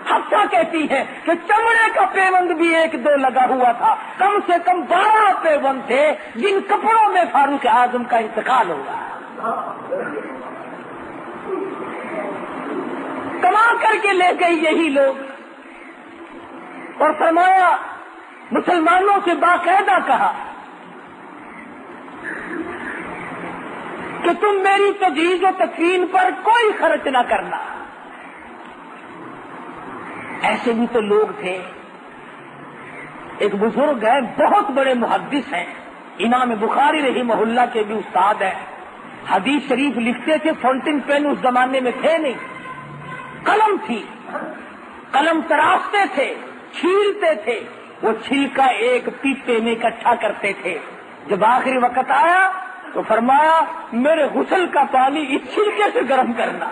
حفصہ کہتی ہے کہ چمڑے کا پیوند بھی 1-2 لگا ہوا تھا، کم سے کم 12 پیوند تھے جن کپڑوں میں فاروق اعظم کا انتقال ہوگا۔ کما کر کے لے گئی یہی لوگ، اور فرمایا مسلمانوں سے باقاعدہ کہا کہ تم میری تجہیز و تکفین پر کوئی خرچ نہ کرنا۔ ایسے بھی تو لوگ تھے۔ ایک بزرگ ہے، بہت بڑے محدث ہیں، امام بخاری رحمہ اللہ کے بھی استاد ہیں، حدیث شریف لکھتے تھے، فاؤنٹین پین اس زمانے میں تھے نہیں، قلم تھی، قلم تراشتے تھے، چھیلتے تھے، وہ چھلکا ایک پیپے میں اکٹھا کرتے تھے. جب آخری وقت آیا تو فرمایا میرے غسل کا پانی اس چھلکے سے گرم کرنا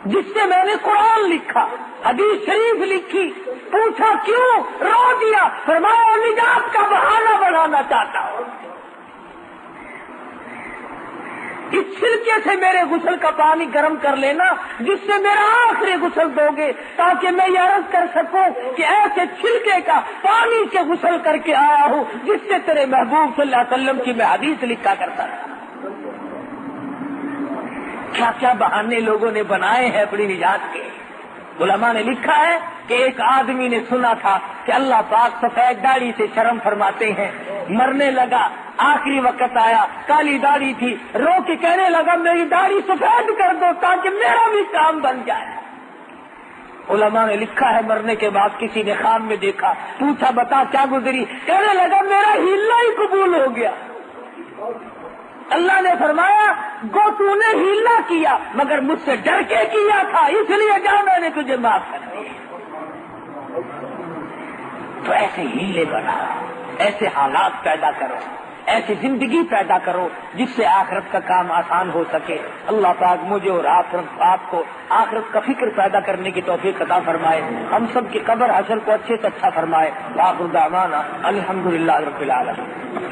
جس سے میں نے قرآن لکھا، حدیث شریف لکھی. پوچھا کیوں؟ رو دیا. فرمایا نجات کا بہانہ بنانا چاہتا ہوں. اس چھلکے سے میرے غسل کا پانی گرم کر لینا جس سے میرا آخری غسل دو گے، تاکہ میں یہ عرض کر سکوں کہ ایسے چھلکے کا پانی سے غسل کر کے آیا ہوں جس سے تیرے محبوب صلی اللہ علیہ وسلم کی میں حدیث لکھا کرتا تھا. کیا کیا بہانے لوگوں نے بنائے ہیں اپنی نجات کے. علماء نے لکھا ہے کہ ایک آدمی نے سنا تھا کہ اللہ پاک سفید داڑھی سے شرم فرماتے ہیں. مرنے لگا، آخری وقت آیا، کالی داڑھی تھی، رو کے کہنے لگا میری داڑھی سفید کر دو تاکہ میرا بھی کام بن جائے. علماء نے لکھا ہے مرنے کے بعد کسی نے خواب میں دیکھا، پوچھا بتا کیا گزری؟ کہنے لگا میرا ہیلا ہی قبول ہو گیا. اللہ نے فرمایا گو تو نے ہیلا کیا مگر مجھ سے ڈر کے کیا تھا، اس لیے جا میں نے تجھے معاف کر دیا. تو ایسے ہیلے بنا، ایسے حالات پیدا کرو، ایسی زندگی پیدا کرو جس سے آخرت کا کام آسان ہو سکے. اللہ پاک مجھے اور آپ کو آخرت کا فکر پیدا کرنے کی توفیق عطا فرمائے. ہم سب کی قبر حشر کو اچھے سے اچھا فرمائے. وآخر دعوانا الحمدللہ رب العالمین.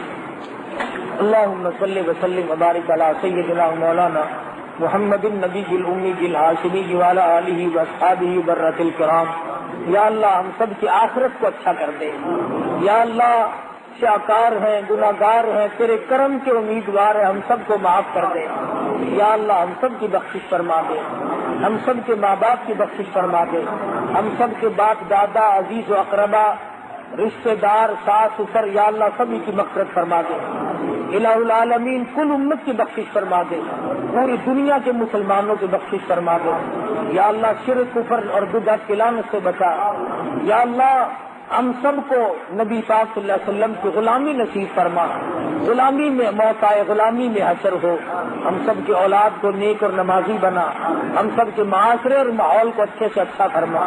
اللهم صل وسلم وبارك على سيدنا مولانا محمد النبي الأمي الهاشمي وعلى آله وأصحابه برة الكرام. یا اللہ ہم سب کی آخرت کو اچھا کر دے. یا اللہ شاکار ہیں، گناہگار ہیں، تیرے کرم کے امیدوار ہیں، ہم سب کو معاف کر دے. یا اللہ ہم سب کی بخشش فرما دے، ہم سب کے ماں باپ کی بخشش فرما دے، ہم سب کے باپ دادا عزیز و اقربا رشتہ دار ساس سسر یا اللہ سبھی کی مغفرت فرما دے. الہ العالمین کل امت کی بخشش فرما دے، پوری دنیا کے مسلمانوں کی بخشش فرما دے. یا اللہ شرک کفر اور بدعت کی لعنت سے بچا. یا اللہ ہم سب کو نبی پاک صلی اللہ علیہ وسلم کی غلامی نصیب فرما، غلامی میں موت آئے، غلامی میں حشر ہو. ہم سب کی اولاد کو نیک اور نمازی بنا، ہم سب کے معاشرے اور ماحول کو اچھے سے اچھا فرما.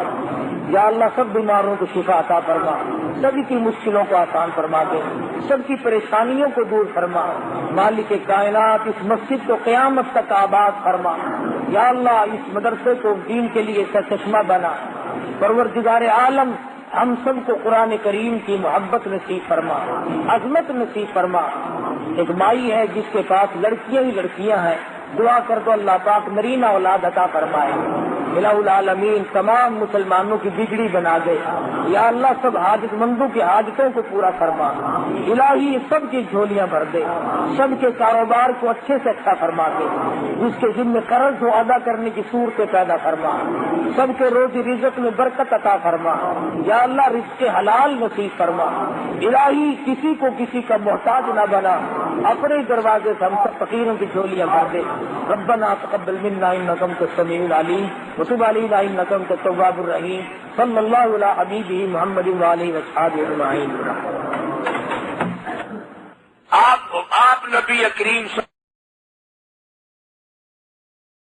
یا اللہ سب بیماروں کو شفا عطا فرما، سبھی کی مشکلوں کو آسان فرما دے، سب کی پریشانیوں کو دور فرما. مالک کائنات اس مسجد کو قیامت تک آباد فرما. یا اللہ اس مدرسے کو دین کے لیے سرچشمہ بنا. پروردگار عالم ہم سب کو قرآن کریم کی محبت نصیب فرما، عظمت نصیب فرما. ایک مائی ہے جس کے پاس لڑکیاں ہی لڑکیاں ہیں، دعا کر دو اللہ پاک نرینہ اولاد عطا فرمائے. الہ العالمین تمام مسلمانوں کی بگڑی بنا دے. یا اللہ سب حاجت مندوں کی حاجتوں کو پورا فرما. الہی سب کی جھولیاں بھر دے، سب کے کاروبار کو اچھے سے اچھا فرما دے. جس کے ذمہ قرض ہو ادا کرنے کی صورتیں پیدا فرما. سب کے روزی رزق میں برکت عطا فرما. یا اللہ رزق حلال نصیب فرما. الہی کسی کو کسی کا محتاج نہ بنا، اپنے دروازے سے ہم سب فقیروں کی جھولیاں بھر دے. ربنا تقبل منا انک انت السمیع العلیم وتب علینا انک انت التواب الرحیم. صلی اللہ علی حبیبہ محمد وآلہ وصحبہ اجمعین. آپ نبی کریم